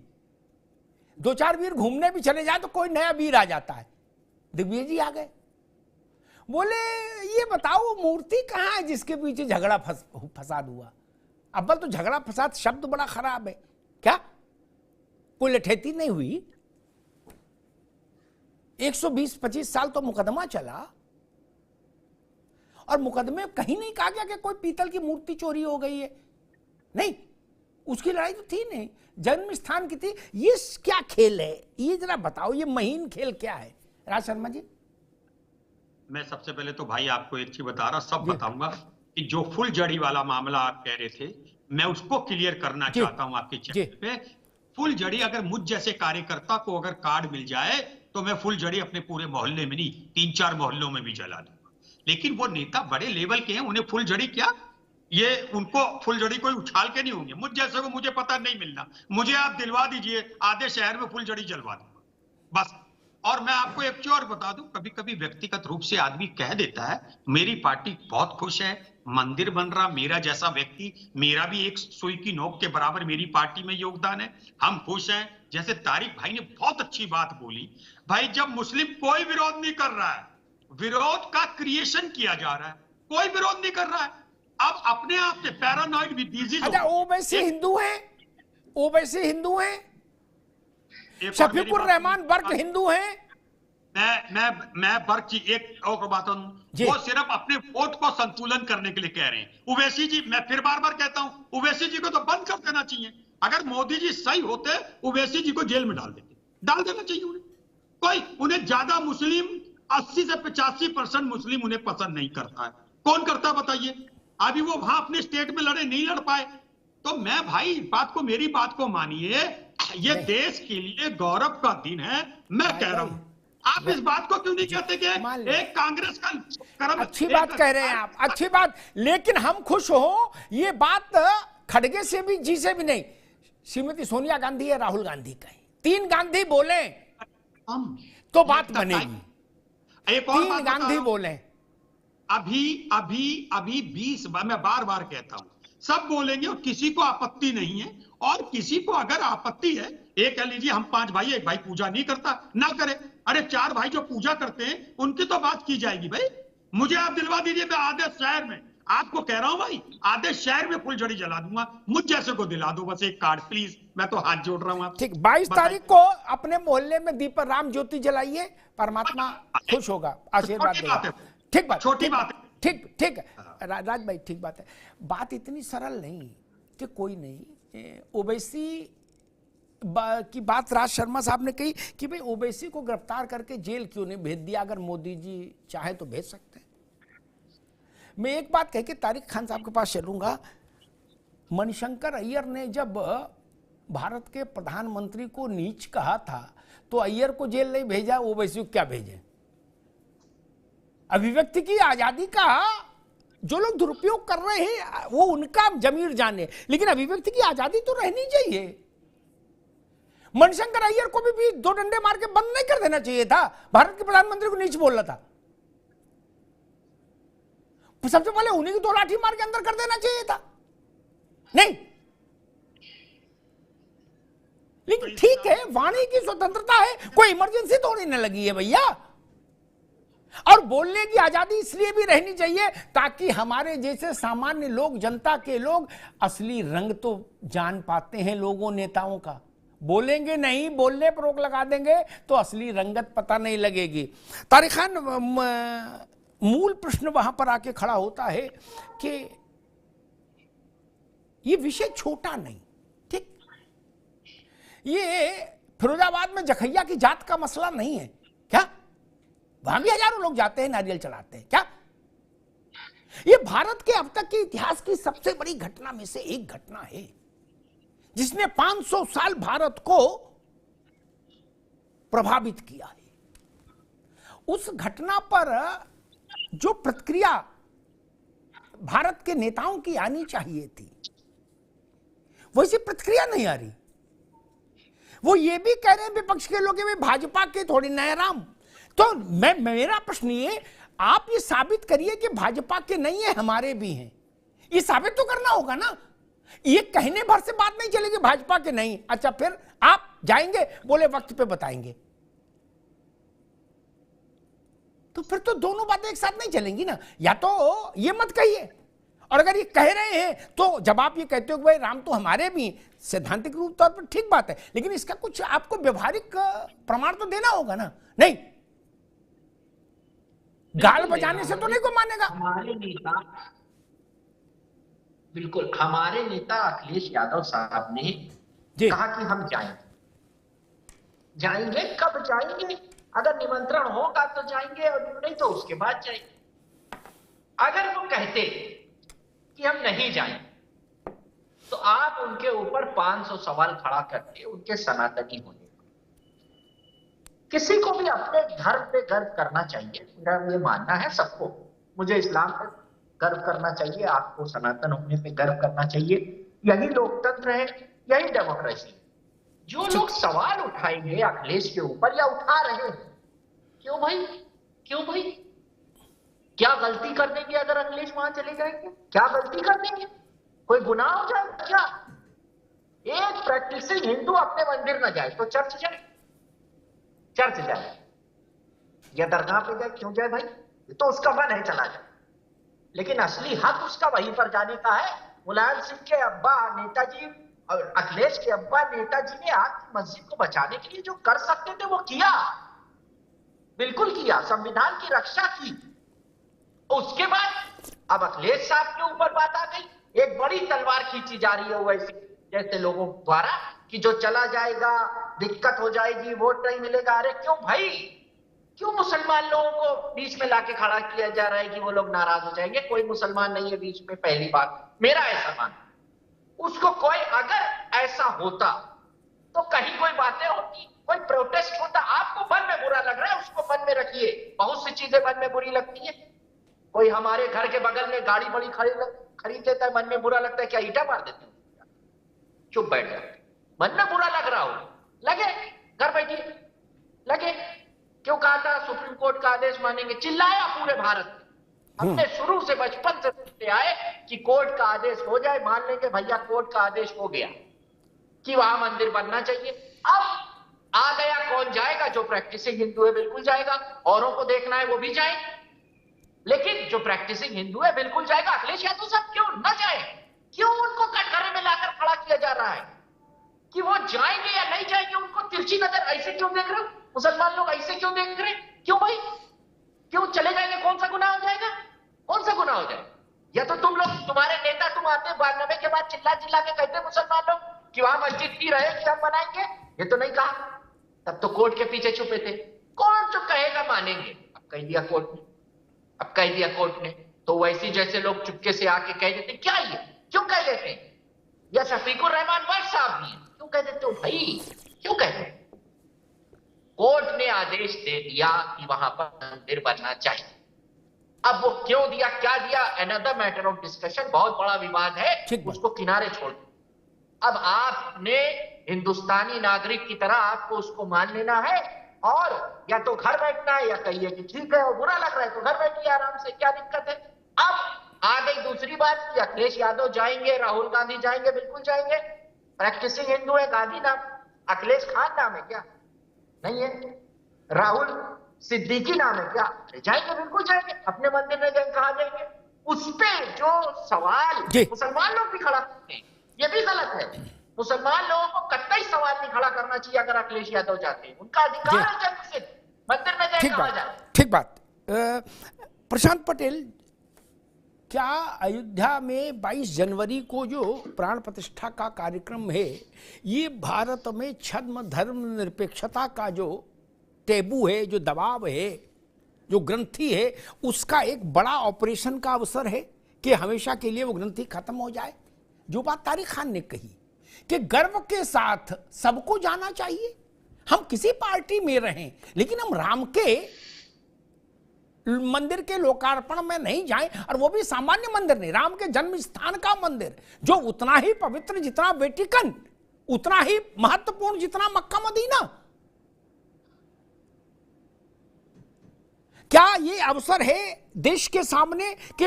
2-4 वीर घूमने भी चले जाए तो कोई नया वीर आ जाता है। दिग्विजय जी आ गए, बोले ये बताओ मूर्ति कहाँ है जिसके पीछे झगड़ा फसाद हुआ। अव्वल तो झगड़ा फसाद शब्द बड़ा खराब है, क्या कोई लठेती नहीं हुई? 120-25 साल तो मुकदमा चला और मुकदमे में कहीं नहीं कहा गया कि कोई पीतल की मूर्ति चोरी हो गई है, नहीं, उसकी लड़ाई तो थी नहीं, जन्म स्थान की थी। ये क्या खेल है, ये जरा बताओ, ये महीन खेल क्या है राज शर्मा जी? मैं सबसे पहले तो भाई आपको एक चीज बता रहा, सब बताऊंगा कि जो फुलझड़ी वाला मामला आप कह रहे थे, मैं उसको क्लियर करना चाहता हूं आपके चैनल पे। फुलझड़ी अगर मुझ जैसे कार्यकर्ता को अगर कार्ड मिल जाए तो मैं फुलझड़ी अपने पूरे मोहल्ले में नहीं 3-4 मोहल्लों में भी जला दूंगा। लेकिन वो नेता बड़े लेवल के हैं, उन्हें फुलझड़ी क्या, ये उनको फुलझड़ी कोई उछाल के नहीं होंगे। मुझ जैसे को मुझे पता नहीं मिलना, मुझे आप दिलवा दीजिए, आधे शहर में फुलझड़ी जलवा दूंगा बस। और मैं आपको एक चीज और बता दूं, कभी कभी व्यक्तिगत रूप से आदमी कह देता है मेरी पार्टी बहुत खुश है, मंदिर बन रहा, मेरा जैसा व्यक्ति, मेरा भी एक सुई की नोक के बराबर मेरी पार्टी में योगदान है, हम खुश हैं। जैसे तारिक भाई ने बहुत अच्छी बात बोली, भाई जब मुस्लिम कोई विरोध नहीं कर रहा है, विरोध का क्रिएशन किया जा रहा है, कोई विरोध नहीं कर रहा है, अब अपने आप से पैरानॉइड भी डिजीज। अच्छा, ओवैसी हिंदू हैं, ओवैसी हिंदू हैं, शफीकुर रहमान वर्ग हिंदू हैं। मैं वर्ग की एक और बात, वो सिर्फ अपने वोट को संतुलन करने के लिए कह रहे हैं। ओवैसी जी, मैं फिर बार बार कहता हूं, ओवैसी जी को तो बंद कर देना चाहिए। अगर मोदी जी सही होते, ओवैसी जी को जेल में डाल देना चाहिए उन्हें। कोई उन्हें ज्यादा मुस्लिम 80 से 85% मुस्लिम उन्हें पसंद नहीं करता है। कौन करता है बताइए? अभी वो वहां अपने स्टेट में लड़े, नहीं लड़ पाए। तो मैं भाई बात को, मेरी बात को मानिए, ये देश के लिए गौरव का दिन है। मैं कह रहा हूं, आप इस बात को क्यों नहीं कहते कि एक कांग्रेस का कर्म? अच्छी बात कह रहे हैं आप, अच्छी बात, लेकिन हम खुश हो, ये बात खड़गे से भी, जी से भी नहीं, श्रीमती सोनिया गांधी या राहुल गांधी का, 3 गांधी बोले तो बात बनेगी। एक और 3 गांधी बोले, अभी 20, मैं बार बार कहता हूं, सब बोलेंगे और किसी को आपत्ति नहीं है। और किसी को अगर आपत्ति है, एक कह लीजिए हम 5 भाई, एक भाई पूजा नहीं करता, ना करे, अरे 4 भाई जो पूजा करते हैं उनकी तो बात की जाएगी। भाई मुझे आप दिलवा दीजिए, मैं आधे शहर में, आपको कह रहा हूं भाई, आधे शहर में फुलझड़ी जला दूंगा, मुझ जैसे को दिला दो बस एक कार्ड प्लीज, मैं तो हाथ जोड़ रहा हूं आप। ठीक, 22 तारीख को अपने मोहल्ले में दीप राम ज्योति जलाइए, परमात्मा खुश होगा, आशीर्वाद देगा। ठीक बात, छोटी बात है, ठीक राज भाई, ठीक बात है। बात इतनी सरल नहीं कि कोई नहीं, ओवैसी की बात राज शर्मा साहब ने कही कि भाई ओवैसी को गिरफ्तार करके जेल क्यों नहीं भेज दिया, अगर मोदी जी चाहे तो भेज सकते हैं। मैं एक बात कह के तारिक खान साहब के पास चलूंगा। मणिशंकर अय्यर ने जब भारत के प्रधानमंत्री को नीच कहा था तो अय्यर को जेल नहीं भेजा, ओवैसी को क्या भेजे? अभिव्यक्ति की आजादी का जो लोग दुरुपयोग कर रहे हैं वो उनका जमीर जाने, लेकिन अभिव्यक्ति की आजादी तो रहनी चाहिए। मणिशंकर अय्यर को भी 2 डंडे मार के बंद नहीं कर देना चाहिए था? भारत के प्रधानमंत्री को नीच बोल रहा था, सबसे पहले उन्हीं की 2 लाठी मार के अंदर कर देना चाहिए था, नहीं? लेकिन ठीक है, वाणी की स्वतंत्रता है, कोई इमरजेंसी थोड़ी न लगी है भैया। और बोलने की आजादी इसलिए भी रहनी चाहिए ताकि हमारे जैसे सामान्य लोग, जनता के लोग असली रंग तो जान पाते हैं लोगों, नेताओं का। बोलेंगे नहीं, बोलने पर रोक लगा देंगे तो असली रंगत पता नहीं लगेगी। तारिक खान, मूल प्रश्न वहां पर आके खड़ा होता है कि ये विषय छोटा नहीं, ठीक, ये फिरोजाबाद में जखैया की जात का मसला नहीं है क्या? वहां भी हजारों लोग जाते हैं, नारियल चढ़ाते हैं क्या? ये भारत के अब तक के इतिहास की सबसे बड़ी घटना में से एक घटना है जिसने 500 साल भारत को प्रभावित किया है। उस घटना पर जो प्रतिक्रिया भारत के नेताओं की आनी चाहिए थी, वैसी प्रतिक्रिया नहीं आ रही। वो ये भी कह रहे हैं विपक्ष के लोग, भाजपा के थोड़ी नए राम। तो मेरा प्रश्न ये, आप ये साबित करिए कि भाजपा के नहीं है, हमारे भी हैं। ये साबित तो करना होगा ना, ये कहने भर से बात नहीं चलेगी भाजपा के नहीं। अच्छा, फिर आप जाएंगे, बोले वक्त पे बताएंगे। तो फिर तो दोनों बातें एक साथ नहीं चलेंगी ना। या तो ये मत कहिए, और अगर ये कह रहे हैं तो जब आप ये कहते हो कि भाई राम तो हमारे भी, सैद्धांतिक रूप तौर पर ठीक बात है, लेकिन इसका कुछ आपको व्यवहारिक प्रमाण तो देना होगा ना। नहीं, गाल बजाने से तो नहीं को मानेगा। हमारे नेता, बिल्कुल हमारे नेता अखिलेश यादव साहब ने कहा कि हम जाएंगे। कब जाएंगे? अगर निमंत्रण होगा तो जाएंगे, और नहीं तो उसके बाद जाएंगे। अगर वो कहते कि हम नहीं जाएंगे तो आप उनके ऊपर 500 सवाल खड़ा करके उनके सनातनी होने। किसी को भी अपने धर्म पे गर्व करना चाहिए, मेरा ये मानना है सबको। मुझे इस्लाम पे गर्व करना चाहिए, आपको सनातन होने पे गर्व करना चाहिए। यही लोकतंत्र है, यही डेमोक्रेसी है। जो लोग सवाल उठाएंगे अखिलेश के ऊपर या उठा रहे हैं, क्यों भाई क्या गलती कर देंगे अगर अखिलेश वहां चले जाएंगे? क्या गलती कर देंगे? कोई गुनाह हो जाएगा क्या? एक प्रैक्टिसिंग हिंदू अपने मंदिर न जाए तो चर्च जाए या दरगाह पे जाए, क्यों जाए भाई? तो उसका मन है, चला जाए। लेकिन असली हक उसका वहीं पर जाने का है। मुलायम सिंह के अब्बा नेताजी और अखिलेश के अब्बा नेताजी ने आज मस्जिद को बचाने के लिए जो कर सकते थे वो किया, बिल्कुल किया, संविधान की रक्षा की। उसके बाद अब अखिलेश साहब के ऊपर बात आ गई। एक बड़ी तलवार खींची जा रही है वैसे जैसे लोगों द्वारा कि जो चला जाएगा दिक्कत हो जाएगी, वोट नहीं मिलेगा। अरे क्यों भाई, क्यों मुसलमान लोगों को बीच में लाके खड़ा किया जा रहा है कि वो लोग नाराज हो जाएंगे? कोई मुसलमान नहीं है बीच में, पहली बात। मेरा ऐसा मानना, उसको कोई अगर ऐसा होता तो कहीं कोई बातें होती, कोई प्रोटेस्ट होता। आपको मन में बुरा लग रहा है, उसको मन में रखिए। बहुत सी चीजें मन में बुरी लगती है। कोई हमारे घर के बगल में गाड़ी बड़ी खरीद लेता है, मन में बुरा लगता है, क्या ईटा मार देते हैं? चुप बैठ जाते। मन में बुरा लग रहा हो, लगे घर बैठिए, लगे। क्यों कहा था सुप्रीम कोर्ट का आदेश मानेंगे? चिल्लाया पूरे भारत में। हमने शुरू से बचपन से सुनते आए कि कोर्ट का आदेश हो जाए, मान लेंगे भैया कोर्ट का आदेश हो गया कि वहां मंदिर बनना चाहिए। अब आ गया, कौन जाएगा? जो प्रैक्टिसिंग हिंदू है बिल्कुल जाएगा, औरों को देखना है वो भी जाए, लेकिन जो प्रैक्टिसिंग हिंदू है बिल्कुल जाएगा। अखिलेश यादव साहब क्यों न जाए? क्यों उनको कटघरे में लाकर खड़ा किया जा रहा है कि वो जाएंगे या नहीं जाएंगे? उनको तिरछी नजर ऐसे क्यों देख रहे हो? मुसलमान लोग ऐसे क्यों देख रहे? क्यों भाई? क्यों चले जाएंगे? कौन सा गुनाह हो जाएगा? कौन सा गुनाह हो जाएगा? या तो तुम लोग, तुम्हारे नेता, तुम आते 92 के बाद चिल्ला चिल्ला के कहते मुसलमान लोग कि वहां मस्जिद की रहे कि हम बनाएंगे, ये तो नहीं कहा। तब तो कोर्ट के पीछे छुपे थे। कोर्ट जो कहेगा मानेंगे। अब कह दिया कोर्ट ने, तो वैसी जैसे लोग चुपके से आके कह देते, क्या ये क्यों कह देते? या शफीकुर रहमान वट साहब भी क्यों कह देते हो भाई? क्यों कहते? कोर्ट ने आदेश दे दिया कि वहां पर मंदिर बनना चाहिए। अब वो क्यों दिया, क्या दिया, अनदर मैटर ऑफ डिस्कशन, बहुत बड़ा विवाद है, उसको किनारे छोड़ दो। अब आपने हिंदुस्तानी नागरिक की तरह आपको उसको मान लेना है, और या तो घर बैठना है या कहिए कि ठीक है, और बुरा लग रहा है तो घर बैठिए आराम से, क्या दिक्कत है? अब आ गई दूसरी बात कि अखिलेश यादव जाएंगे, राहुल गांधी जाएंगे, बिल्कुल जाएंगे। प्रैक्टिसिंग हिंदू है, गांधी नाम, अखिलेश खान नाम है क्या? नहीं है। राहुल सिद्दीकी नाम है क्या? जाएंगे, बिल्कुल जाएंगे। अपने मंदिर में जाएंगे, कहा जाएंगे? उस पे जो सवाल मुसलमान लोग भी खड़ा करते हैं, ये भी गलत है। मुसलमान लोगों को कतई सवाल नहीं खड़ा करना चाहिए अगर अखिलेश यादव जाते हैं। उनका अधिकार है जन्म से, मंदिर में जाए, कहा जाए। ठीक बात। प्रशांत पटेल, क्या अयोध्या में 22 जनवरी को जो प्राण प्रतिष्ठा का कार्यक्रम है, ये भारत में छद्म धर्म निरपेक्षता का जो टेबू है, जो दबाव है, जो ग्रंथि है, उसका एक बड़ा ऑपरेशन का अवसर है कि हमेशा के लिए वो ग्रंथि खत्म हो जाए? जो बात तारिक खान ने कही कि गर्व के साथ सबको जाना चाहिए, हम किसी पार्टी में रहें, लेकिन हम राम के मंदिर के लोकार्पण में नहीं जाएं, और वो भी सामान्य मंदिर नहीं, राम के जन्म स्थान का मंदिर, जो उतना ही पवित्र जितना वेटिकन, उतना ही महत्वपूर्ण जितना मक्का मदीना। क्या ये अवसर है देश के सामने कि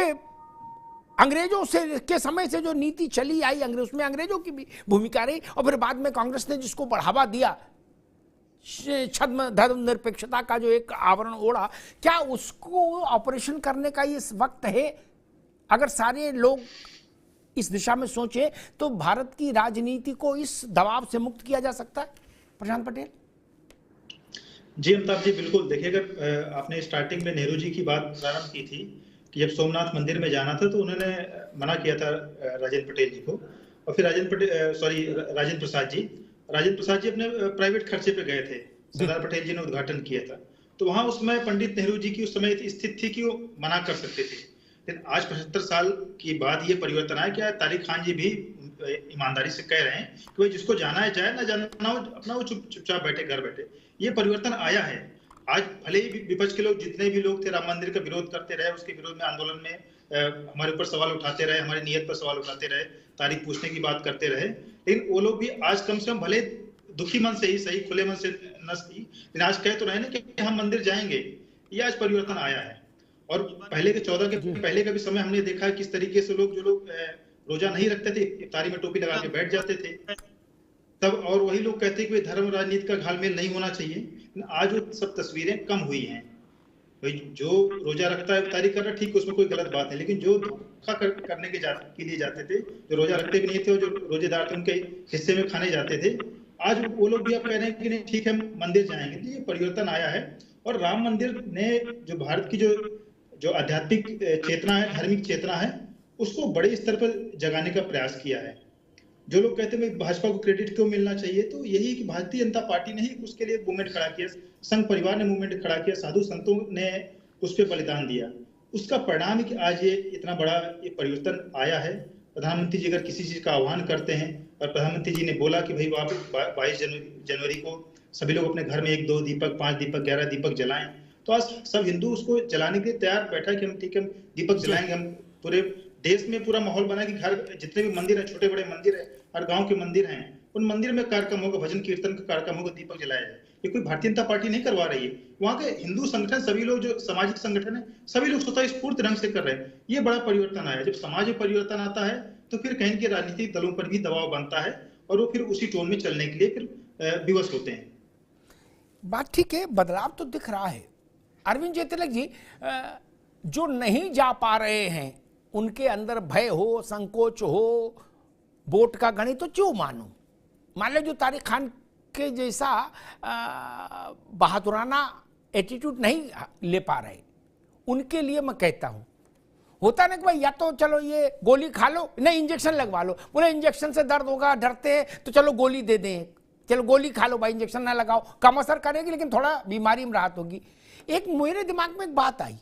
अंग्रेजों से के समय से जो नीति चली आई, उसमें अंग्रेजों की भी भूमिका रही, और फिर बाद में कांग्रेस ने जिसको बढ़ावा दिया, छद्म धर्मनिरपेक्षता का जो एक आवरण ओढ़ा, क्या उसको ऑपरेशन करने का ये वक्त है? अगर सारे लोग इस दिशा में सोचे तो भारत की राजनीति को इस दबाव से मुक्त किया जा सकता है। प्रशांत पटेल जी, अमिताभ जी, बिल्कुल। देखिए, अगर आपने स्टार्टिंग में नेहरू जी की बात प्रारंभ की थी कि जब सोमनाथ मंदिर में जाना था तो उन्होंने मना किया था राजेंद्र पटेल जी को, और फिर राजेंद्र प्रसाद जी अपने प्राइवेट खर्चे पे गए थे, सरदार पटेल जी ने उद्घाटन किया था। तो वहां उस समय पंडित नेहरू जी की उस समय स्थिति थी कि वो मना कर सकते थे। लेकिन आज 75 साल की बाद ये परिवर्तन आया। क्या तारिक खान जी भी ईमानदारी से कह रहे हैं कि भाई जिसको जाना है जाए, ना जाना हो अपना वो चुपचाप बैठे, घर बैठे। ये परिवर्तन आया है। आज भले ही विपक्ष के लोग, जितने भी लोग थे, राम मंदिर का विरोध करते रहे, उसके विरोध में आंदोलन में हमारे ऊपर सवाल उठाते रहे, हमारी नीयत पर सवाल उठाते रहे, तारीख पूछने की बात करते रहे, लेकिन वो लोग भी आज कम से कम भले दुखी मन से ही सही, खुले मन से न सही, लेकिन आज कह तो रहे ना कि हम मंदिर जाएंगे। ये आज परिवर्तन आया है। और पहले के 14 के पहले का भी समय हमने देखा किस तरीके से जो लोग रोजा नहीं रखते थे, इफ्तारी में टोपी लगा के बैठ जाते थे तब, और वही लोग कहते हैं कि धर्म राजनीति का घालमेल नहीं होना चाहिए। आज वो सब तस्वीरें कम हुई हैं। भाई जो रोजा रखता है, इफ्तारी कर रहा है, ठीक, उसमें कोई गलत बात नहीं, लेकिन जो धोखा करने के लिए जाते थे, जो रोजा रखते भी नहीं थे और जो रोजेदार थे, उनके हिस्से में खाने जाते थे, आज वो लोग भी अब कह रहे हैं कि नहीं, ठीक है, मंदिर जाएंगे। तो ये परिवर्तन आया है। और राम मंदिर ने जो भारत की जो आध्यात्मिक चेतना है, धार्मिक चेतना है, उसको बड़े स्तर पर जगाने का प्रयास किया है। जो लोग कहते हैं भाजपा को क्रेडिट क्यों मिलना चाहिए, तो यही कि भारतीय जनता पार्टी ने ही उसके लिए मूवमेंट खड़ा किया, संघ परिवार ने मूवमेंट खड़ा किया, साधु संतों ने उस पर बलिदान दिया। उसका परिणाम है कि आज ये इतना बड़ा ये परिवर्तन आया है। प्रधानमंत्री जी अगर किसी चीज का आह्वान करते हैं, और प्रधानमंत्री जी ने बोला कि भाई वहां पे 22 जनवरी को सभी लोग अपने घर में 1-2 दीपक, 5 दीपक, 11 दीपक जलाएं, तो आज सब हिंदू उसको जलाने के लिए तैयार बैठा कि हम ठीक है, दीपक जलाएंगे। हम पूरे देश में पूरा माहौल बना कि घर, जितने भी मंदिर है, छोटे बड़े मंदिर है, हर गांव के मंदिर हैं, उन मंदिर में कार्यक्रम होगा, भजन कीर्तन का कार्यक्रम होगा, दीपक जलाया जाए। ये कोई भारतीय जनता पार्टी नहीं करवा रही है। वहाँ के हिंदू संगठन, सभी लोग जो सामाजिक संगठन है, सभी लोग स्वतः स्फूर्त ढंग से कर रहे हैं। ये बड़ा परिवर्तन आया। जब समाज में परिवर्तन आता है तो फिर कहीं के राजनीतिक दलों पर भी दबाव बनता है और वो फिर उसी टोन में चलने के लिए फिर विवश होते हैं। बात ठीक है, बदलाव तो दिख रहा है। अरविंद जयतिलक जी, जो नहीं जा पा रहे हैं उनके अंदर भय हो, संकोच हो, वोट का गणित तो क्यों मानो? मान लो जो तारिक खान के जैसा बहादुराना एटीट्यूड नहीं ले पा रहे, उनके लिए मैं कहता हूं, होता ना कि भाई या तो चलो ये गोली खा लो, नहीं इंजेक्शन लगवा लो, बोले इंजेक्शन से दर्द होगा, डरते हैं तो चलो गोली दे दें, चलो गोली खा लो भाई, इंजेक्शन ना लगाओ, कम असर करेगी लेकिन थोड़ा बीमारी में राहत होगी। एक मेरे दिमाग में एक बात आई,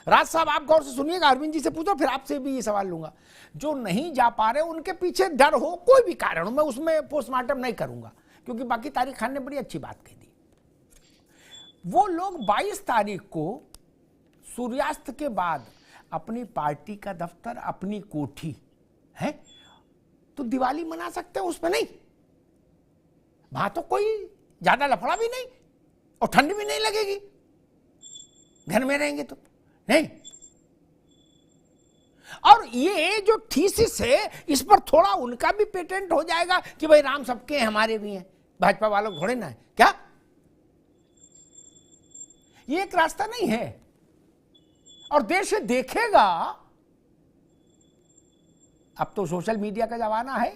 राज साहब आप गौर से सुनिएगा, अरविंद जी से पूछो, फिर आपसे भी ये सवाल लूंगा। जो नहीं जा पा रहे उनके पीछे डर हो, कोई भी कारण हो, मैं उसमें पोस्टमार्टम नहीं करूंगा, क्योंकि बाकी तारिक खान ने बड़ी अच्छी बात कह दी। वो लोग 22 तारीख को सूर्यास्त के बाद अपनी पार्टी का दफ्तर, अपनी कोठी है तो दिवाली मना सकते हैं, उसमें नहीं, वहां तो कोई ज्यादा लफड़ा भी नहीं और ठंड भी नहीं लगेगी, घर में रहेंगे तो नहीं। और ये जो थीसिस है, इस पर थोड़ा उनका भी पेटेंट हो जाएगा कि भाई राम सबके हमारे भी हैं, भाजपा वालों थोड़े ना है क्या? ये एक रास्ता नहीं है और देश देखेगा। अब तो सोशल मीडिया का जमाना है,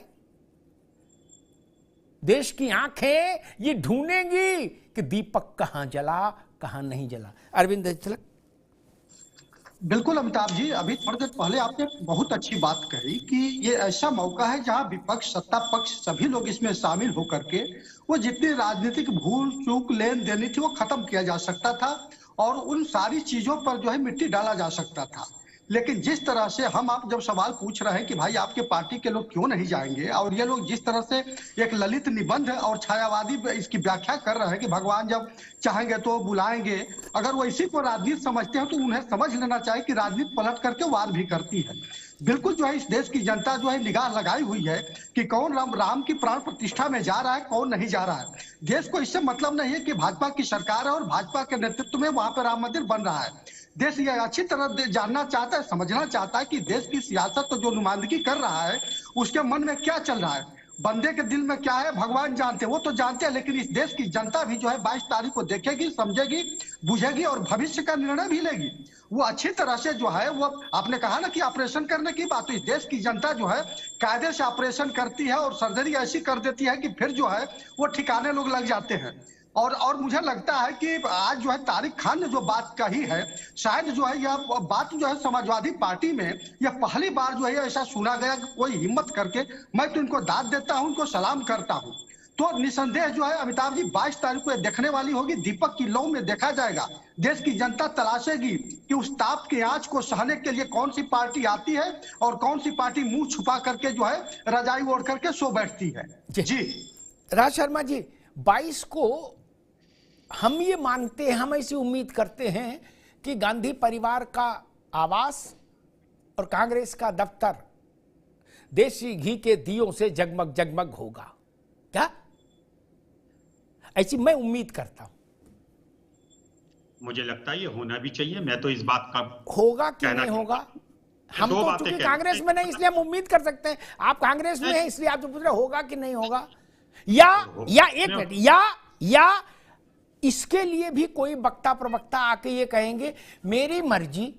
देश की आंखें ये ढूंढेंगी कि दीपक कहां जला, कहां नहीं जला। अरविंद जयतिलक। बिल्कुल अमिताभ जी, अभी थोड़ी देर पहले आपने बहुत अच्छी बात कही कि ये ऐसा मौका है जहां विपक्ष, सत्ता पक्ष, सभी लोग इसमें शामिल होकर के वो जितनी राजनीतिक भूल चूक लेन देनी थी वो खत्म किया जा सकता था और उन सारी चीजों पर जो है मिट्टी डाला जा सकता था। लेकिन जिस तरह से हम आप जब सवाल पूछ रहे हैं कि भाई आपके पार्टी के लोग क्यों नहीं जाएंगे, और ये लोग जिस तरह से एक ललित निबंध और छायावादी इसकी व्याख्या कर रहे हैं कि भगवान जब चाहेंगे तो बुलाएंगे, अगर वो इसी को राजनीति समझते हैं तो उन्हें समझ लेना चाहिए कि राजनीति पलट करके वार भी करती है। बिल्कुल जो है इस देश की जनता जो है निगाह लगाई हुई है कि कौन राम की प्राण प्रतिष्ठा में जा रहा है, कौन नहीं जा रहा है। देश को इससे मतलब नहीं है कि भाजपा की सरकार है और भाजपा के नेतृत्व में वहां पर राम मंदिर बन रहा है। देश ये अच्छी तरह जानना चाहता है, समझना चाहता है कि देश की सियासत तो जो नुमाइंदगी कर रहा है उसके मन में क्या चल रहा है। बंदे के दिल में क्या है भगवान जानते हैं, वो तो जानते हैं, लेकिन इस देश की जनता भी जो है 22 तारीख को देखेगी, समझेगी, बुझेगी और भविष्य का निर्णय भी लेगी। वो अच्छी तरह से जो है, वो आपने कहा ना कि ऑपरेशन करने की बात, तो इस देश की जनता जो है कायदे से ऑपरेशन करती है और सर्जरी ऐसी कर देती है कि फिर जो है वो ठिकाने लोग लग जाते हैं। और मुझे लगता है कि आज जो है तारिक खान ने जो बात कही है, शायद जो है यह बात जो है समाजवादी पार्टी में यह पहली बार जो है ऐसा सुना गया कि कोई हिम्मत करके, मैं तो इनको दाद देता हूं, इनको सलाम करता हूं। तो निसंदेह जो है अमिताभ जी 22 तारीख को देखने वाली होगी, दीपक की लौ में देखा जाएगा। देश की जनता तलाशेगी कि उस ताप की आंच को सहने के लिए कौन सी पार्टी आती है और कौन सी पार्टी मुंह छुपा करके जो है रजाई ओढ़ करके सो बैठती है। जी राज शर्मा जी, 22 को हम ये मानते हैं, हम ऐसी उम्मीद करते हैं कि गांधी परिवार का आवास और कांग्रेस का दफ्तर देसी घी के दियों से जगमग जगमग होगा, क्या ऐसी मैं उम्मीद करता हूं। मुझे लगता है ये होना भी चाहिए। मैं तो इस बात का होगा कि नहीं होगा, हम तो चूंकि कांग्रेस में नहीं इसलिए हम उम्मीद कर सकते हैं। आप कांग्रेस में हैं इसलिए आप तो पूछ रहे होगा कि नहीं होगा, या एक मिनट, या इसके लिए भी कोई वक्ता प्रवक्ता आके ये कहेंगे मेरी मर्जी,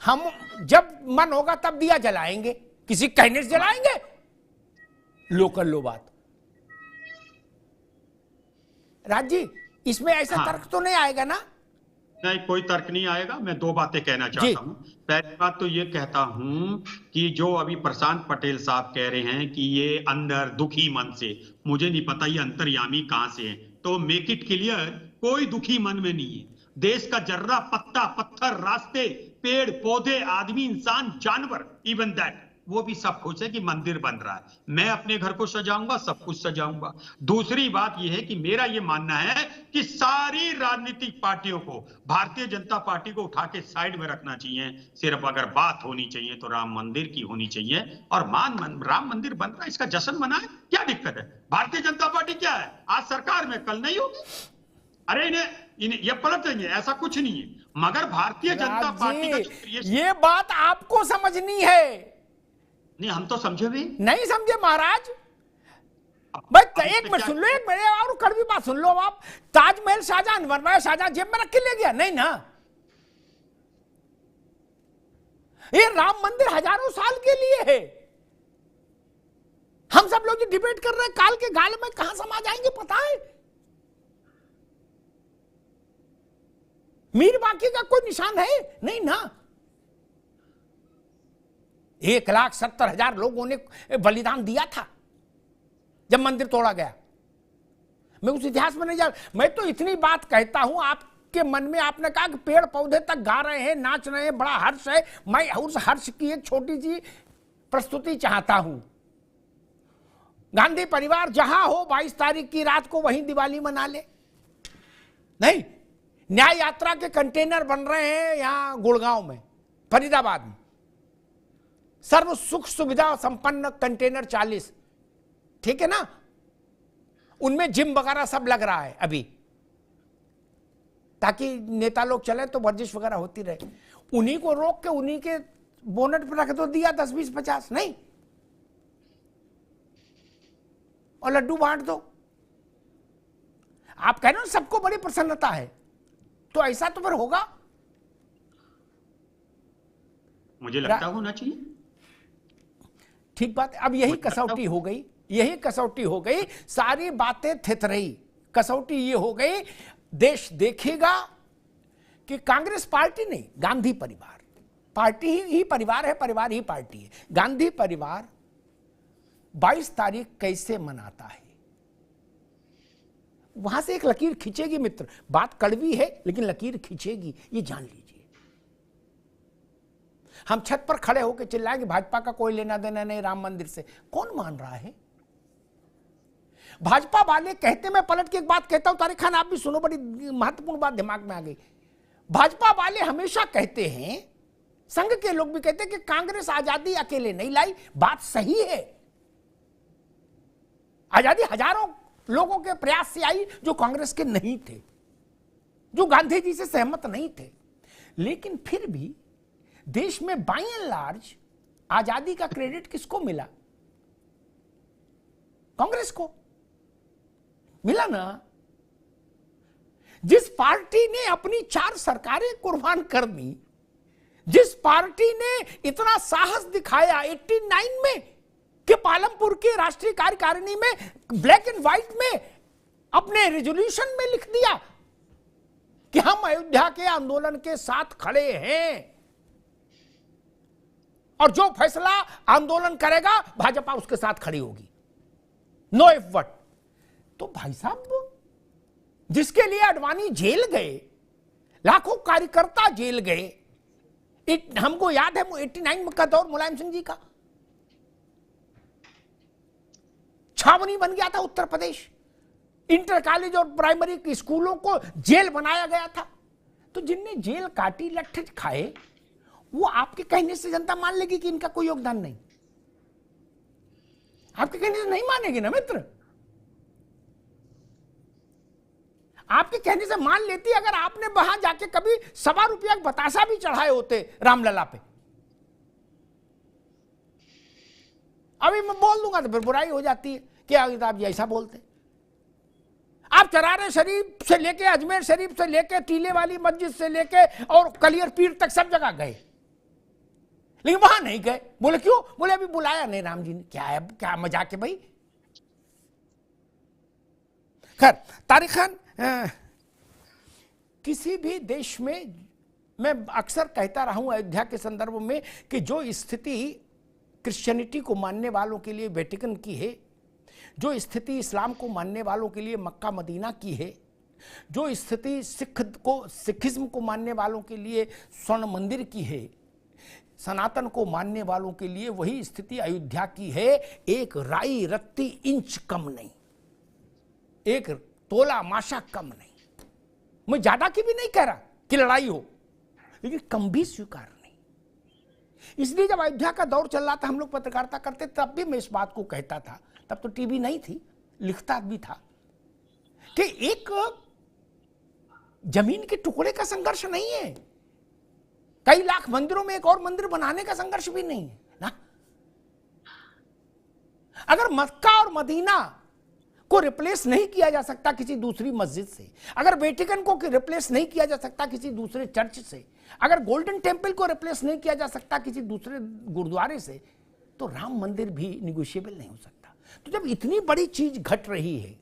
हम जब मन होगा तब दिया जलाएंगे, किसी कहने से जलाएंगे, लोकल लो बात। राज जी, इसमें ऐसा तर्क तो नहीं आएगा ना? नहीं, कोई तर्क नहीं आएगा। मैं दो बातें कहना चाहता हूं। पहली बात तो ये कहता हूं कि जो अभी प्रशांत पटेल साहब कह रहे हैं कि ये अंदर दुखी मन से, मुझे नहीं पता ये अंतर्यामी कहां से है। तो मेक इट क्लियर, कोई दुखी मन में नहीं है। देश का जर्रा, पत्ता, पत्थर, रास्ते, पेड़ पौधे, आदमी, इंसान, जानवर, इवन दैट, वो भी सब खुश है कि मंदिर बन रहा है। मैं अपने घर को सजाऊंगा, सब कुछ सजाऊंगा। दूसरी बात यह है कि मेरा यह मानना है कि सारी राजनीतिक पार्टियों को, भारतीय जनता पार्टी को उठा के साइड में रखना चाहिए। सिर्फ अगर बात होनी चाहिए तो राम मंदिर की होनी चाहिए, और राम मंदिर बन रहा है, इसका जश्न मनाए, क्या दिक्कत है? भारतीय जनता पार्टी क्या है, आज सरकार में, कल नहीं होगी। अरे इन्हें ये पलट देंगे, ऐसा कुछ नहीं है। मगर भारतीय जनता पार्टी का ये बात आपको समझनी है। नहीं, हम तो समझे भी नहीं समझे महाराज। भाई एक मिनट सुन लो, एक मिनट और कड़वी बात सुन लो। आप ताजमहल शाहजहां बनवाया, शाहजहां जेब में रख के ले गया? नहीं ना। ये राम मंदिर हजारों साल के लिए है। हम सब लोग जो डिबेट कर रहे हैं, काल के गाल में कहां समा जाएंगे पता है? मीर बाकी का कोई निशान है नहीं ना। 1,70,000 लोगों ने बलिदान दिया था जब मंदिर तोड़ा गया। मैं उस इतिहास में नहीं जा, मैं तो इतनी बात कहता हूं, आपके मन में आपने कहा कि पेड़ पौधे तक गा रहे हैं, नाच रहे हैं, बड़ा हर्ष है। मैं उस हर्ष की एक छोटी सी प्रस्तुति चाहता हूं। गांधी परिवार जहां हो 22 तारीख की रात को वहीं दिवाली मना ले। नहीं, न्याय यात्रा के कंटेनर बन रहे हैं यहां गुड़गांव में, फरीदाबाद में, सर्व सुख सुविधा संपन्न कंटेनर 40, ठीक है ना? उनमें जिम वगैरह सब लग रहा है अभी, ताकि नेता लोग चले तो वर्जिश वगैरह होती रहे। उन्हीं को रोक के उन्हीं के बोनट पर रख दो दिया 10, 20, 50, नहीं, और लड्डू बांट दो। आप कह रहे हो सबको बड़ी प्रसन्नता है, तो ऐसा तो फिर होगा। मुझे लगता होना चाहिए। ठीक बात। अब यही कसौटी हो गई, यही कसौटी हो गई, सारी बातें थितरही। कसौटी ये हो गई, देश देखेगा कि कांग्रेस पार्टी नहीं, गांधी परिवार, पार्टी ही परिवार है, परिवार ही पार्टी है। गांधी परिवार 22 तारीख कैसे मनाता है, वहां से एक लकीर खींचेगी मित्र। बात कड़वी है लेकिन लकीर खींचेगी, ये जान लीजिए। हम छत पर खड़े होकर चिल्लाएंगे भाजपा का कोई लेना देना नहीं राम मंदिर से, कौन मान रहा है? भाजपा वाले कहते, मैं पलट के एक बात कहता हूं, तारिक खान आप भी सुनो, बड़ी महत्वपूर्ण बात दिमाग में आ गई। भाजपा वाले हमेशा कहते हैं, संघ के लोग भी कहते हैं कि कांग्रेस आजादी अकेले नहीं लाई। बात सही है, आजादी हजारों लोगों के प्रयास से आई जो कांग्रेस के नहीं थे, जो गांधी जी से सहमत नहीं थे। लेकिन फिर भी देश में बाय एंड लार्ज आजादी का क्रेडिट किसको मिला? कांग्रेस को मिला ना। जिस पार्टी ने अपनी 4 सरकारें कुर्बान कर दी, जिस पार्टी ने इतना साहस दिखाया 89 में कि पालमपुर की राष्ट्रीय कार्यकारिणी में ब्लैक एंड व्हाइट में अपने रेजोल्यूशन में लिख दिया कि हम अयोध्या के आंदोलन के साथ खड़े हैं और जो फैसला आंदोलन करेगा भाजपा उसके साथ खड़ी होगी, नो इफ व्हाट। तो भाई साहब, जिसके लिए अडवाणी जेल गए, लाखों कार्यकर्ता जेल गए, हमको याद है 89 का दौर मुलायम सिंह जी का, छावनी बन गया था उत्तर प्रदेश, इंटर कॉलेज और प्राइमरी स्कूलों को जेल बनाया गया था। तो जिनने जेल काटी, लट्ठे खाए, वो आपके कहने से जनता मान लेगी कि इनका कोई योगदान नहीं? आपके कहने से नहीं मानेगी ना मित्र। आपके कहने से मान लेती अगर आपने वहां जाके कभी ₹1.25 का बतासा भी चढ़ाए होते रामलला पे। अभी मैं बोल दूंगा तो फिर बुराई हो जाती है कि आप जी ऐसा बोलते। आप चरारे शरीफ से लेके, अजमेर शरीफ से लेके, टीले वाली मस्जिद से लेके और कलियर पीर तक सब जगह गए, लेकिन वहां नहीं गए। बोले क्यों? बोले अभी बुलाया नहीं राम जी ने। क्या है, क्या मजाक है भाई। खैर तारिखान, किसी भी देश में मैं अक्सर कहता रहा हूं अयोध्या के संदर्भ में कि जो स्थिति क्रिश्चियनिटी को मानने वालों के लिए वेटिकन की है, जो स्थिति इस्लाम को मानने वालों के लिए मक्का मदीना की है, जो स्थिति सिखिज्म को मानने वालों के लिए स्वर्ण मंदिर की है, सनातन को मानने वालों के लिए वही स्थिति अयोध्या की है। एक राई रत्ती इंच कम नहीं, एक तोला माशा कम नहीं। मैं ज्यादा की भी नहीं कह रहा कि लड़ाई हो, लेकिन कम भी स्वीकार नहीं। इसलिए जब अयोध्या का दौर चल रहा था, हम लोग पत्रकारिता करते, तब भी मैं इस बात को कहता था, तब तो टीवी नहीं थी, लिखता भी था कि एक जमीन के टुकड़े का संघर्ष नहीं है, कई लाख मंदिरों में एक और मंदिर बनाने का संघर्ष भी नहीं है ना। अगर मक्का और मदीना को रिप्लेस नहीं किया जा सकता किसी दूसरी मस्जिद से, अगर वेटिकन को रिप्लेस नहीं किया जा सकता किसी दूसरे चर्च से, अगर गोल्डन टेम्पल को रिप्लेस नहीं किया जा सकता किसी दूसरे गुरुद्वारे से, तो राम मंदिर भी निगोशिएबल नहीं हो सकता। तो जब इतनी बड़ी चीज घट रही है,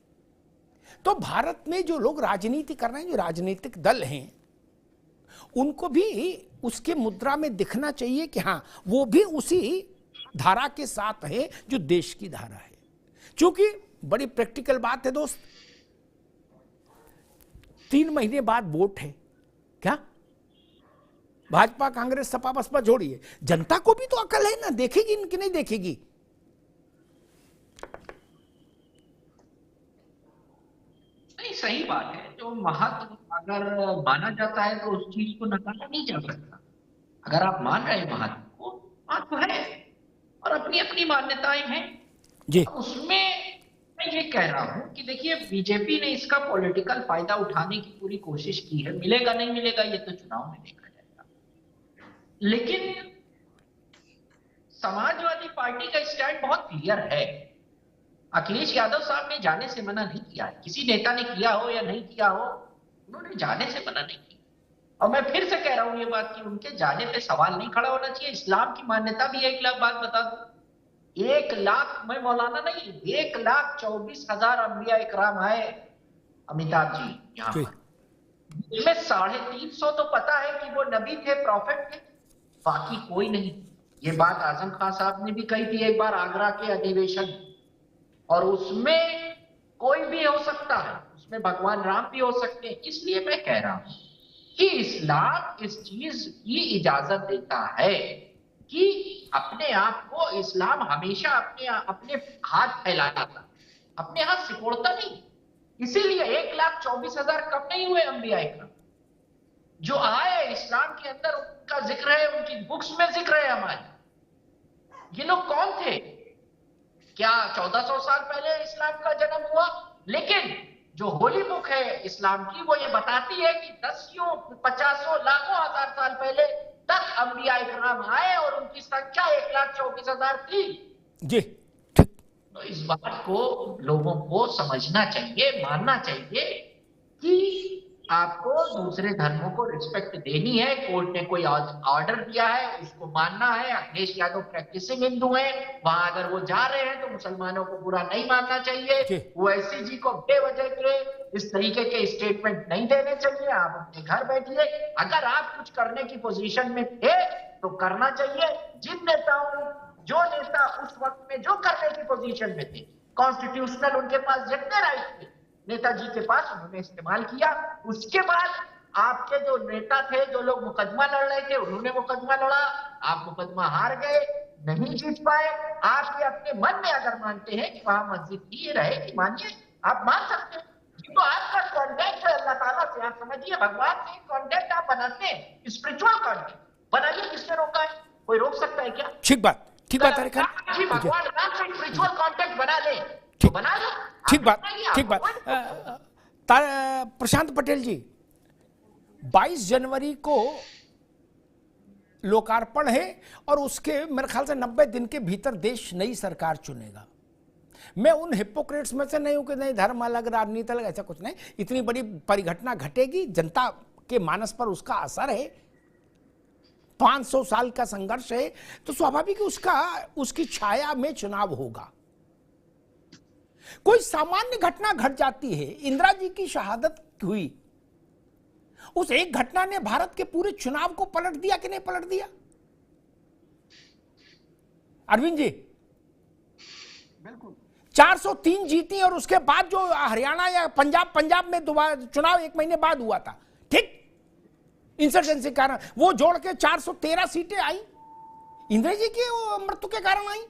तो भारत में जो लोग राजनीति कर रहे हैं, जो राजनीतिक दल हैं, उनको भी उसके मुद्रा में दिखना चाहिए कि हाँ, वो भी उसी धारा के साथ है जो देश की धारा है। क्योंकि बड़ी प्रैक्टिकल बात है दोस्त, 3 महीने बाद वोट है क्या? भाजपा, कांग्रेस, सपा, बसपा जोड़िए, जनता को भी तो अकल है ना, देखेगी कि नहीं देखेगी? नहीं, सही बात है। जो महत्व अगर माना जाता है तो उस चीज को नकारा नहीं जा सकता। अगर आप मान रहे हैं महत्व को, महत्व है और अपनी अपनी मान्यताएं हैं जी। उसमें मैं ये कह रहा हूं कि देखिए, बीजेपी ने इसका पॉलिटिकल फायदा उठाने की पूरी कोशिश की है। मिलेगा नहीं मिलेगा ये तो चुनाव में देखा जाएगा, लेकिन समाजवादी पार्टी का स्टैंड बहुत क्लियर है। अखिलेश यादव साहब ने जाने से मना नहीं किया है, किसी नेता ने किया हो या नहीं किया हो, उन्होंने जाने से मना नहीं किया। और मैं फिर से कह रहा हूं ये बात कि उनके जाने पे सवाल नहीं खड़ा होना चाहिए। इस्लाम की मान्यता भी 1 लाख बात बता दूं, 1 लाख, मैं मौलाना नहीं, 1,24,000 अंबिया इकराम आए अमिताभ जी यहाँ पर, इसमें 350 तो पता है कि वो नबी थे, प्रॉफिट थे, बाकी कोई नहीं। ये बात आजम खान साहब ने भी कही थी एक बार आगरा के अधिवेशन, और उसमें कोई भी हो सकता है, उसमें भगवान राम भी हो सकते हैं। इसलिए मैं कह रहा हूं कि इस्लाम इस चीज की इजाजत देता है कि अपने आप को, इस्लाम हमेशा अपने हाथ फैलाता था, अपने हाथ सिकोड़ता नहीं। इसीलिए 1,24,000 कम नहीं हुए अंबिया इकराम जो आए इस्लाम के अंदर, उनका जिक्र है, उनकी बुक्स में जिक्र है हमारे। ये लोग कौन थे? क्या 1400 साल पहले इस्लाम का जन्म हुआ? लेकिन जो होली बुक है इस्लाम की, वो ये बताती है कि 10, 50, लाखों, हजार साल पहले तक अंबिया इकराम आए और उनकी संख्या 1,24,000 थी। जी ठीक। तो इस बात को लोगों को समझना चाहिए, मानना चाहिए कि आपको दूसरे धर्मों को रिस्पेक्ट देनी है। कोर्ट ने कोई ऑर्डर दिया है, उसको मानना है। अखिलेश यादव प्रैक्टिसिंग हिंदू है, वहां अगर वो जा रहे हैं तो मुसलमानों को बुरा नहीं मानना चाहिए। ओवैसी जी को बेवजह के इस तरीके के स्टेटमेंट नहीं देने चाहिए। आप अपने घर बैठिए, अगर आप कुछ करने की पोजीशन में थे तो करना चाहिए। जिन नेताओं, जो नेता उस वक्त में जो करने की पोजीशन में थे, कॉन्स्टिट्यूशनल उनके पास जितने राइट थे नेताजी के पास, उन्होंने इस्तेमाल किया। उसके बाद आपके जो नेता थे, जो लोग मुकदमा लड़ रहे थे, उन्होंने मुकदमा लड़ा, आप मुकदमा हार गए, नहीं जीत पाए। आप ये अपने मन में अगर मानते हैं कि वहां मस्जिद ही रहेगी, मानिए, आप मान सकते हैं। तो आपका कॉन्टेक्ट है अल्लाह ताला से, आप समझिए, भगवान से कॉन्टेक्ट आप बनाते हैं, स्पिरिचुअल कॉन्टेक्ट बनाइए। किसने रोका है? कोई रोक सकता है क्या? ठीक बात जी, भगवान राम से स्पिरिचुअल कॉन्टेक्ट बना ले तो बना लो। ठीक बात। प्रशांत पटेल जी, 22 जनवरी को लोकार्पण है और उसके मेरे ख्याल से 90 दिन के भीतर देश नई सरकार चुनेगा। मैं उन हिपोक्रेट्स में से नहीं हूं कि नहीं धर्म अलग राजनीति अलग, ऐसा कुछ नहीं। इतनी बड़ी परिघटना घटेगी, जनता के मानस पर उसका असर है, 500 साल का संघर्ष है, तो स्वाभाविक उसकी छाया में चुनाव होगा। कोई सामान्य घटना घट जाती है, इंदिरा जी की शहादत हुई, उस एक घटना ने भारत के पूरे चुनाव को पलट दिया कि नहीं पलट दिया? अरविंद जी, बिल्कुल 403 जीती और उसके बाद जो हरियाणा या पंजाब में दोबारा चुनाव 1 महीने बाद हुआ था, ठीक, इंसर्जेंसी के कारण वो जोड़ के 413 सीटें आई, इंदिरा जी की मृत्यु के कारण आई।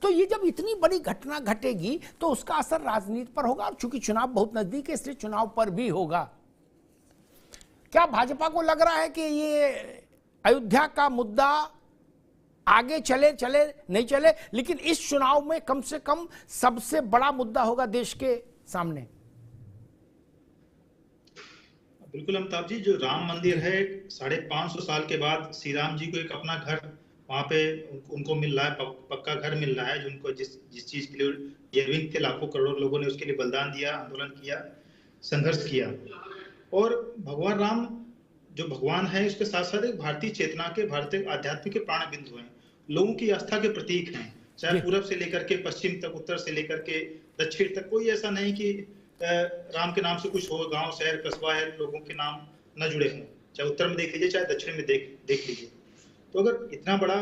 तो ये जब इतनी बड़ी घटना घटेगी तो उसका असर राजनीति पर होगा, और चूंकि चुनाव बहुत नजदीक है इसलिए चुनाव पर भी होगा। क्या भाजपा को लग रहा है कि ये अयोध्या का मुद्दा आगे चले नहीं चले, लेकिन इस चुनाव में कम से कम सबसे बड़ा मुद्दा होगा देश के सामने? बिल्कुल अमिताभ जी, जो राम मंदिर है 550 साल के बाद श्री राम जी को एक अपना घर वहां पे उनको मिल रहा है, पक्का घर मिल रहा है, जो उनको जिस चीज के लिए डिजर्विंग थे, लाखों करोड़ों लोगों ने उसके लिए बलिदान दिया, आंदोलन किया, संघर्ष किया। और भगवान राम जो भगवान है, उसके साथ साथ एक भारतीय चेतना के, भारतीय आध्यात्मिक के प्राण बिंदु हैं, लोगों की आस्था के प्रतीक हैं। चाहे पूरब से लेकर के पश्चिम तक, उत्तर से लेकर के दक्षिण तक, कोई ऐसा नहीं कि राम के नाम से कुछ हो, गांव शहर कस्बा है, लोगों के नाम न जुड़े हों। चाहे उत्तर में देख लीजिए, चाहे दक्षिण में देख लीजिए। तो अगर इतना बड़ा,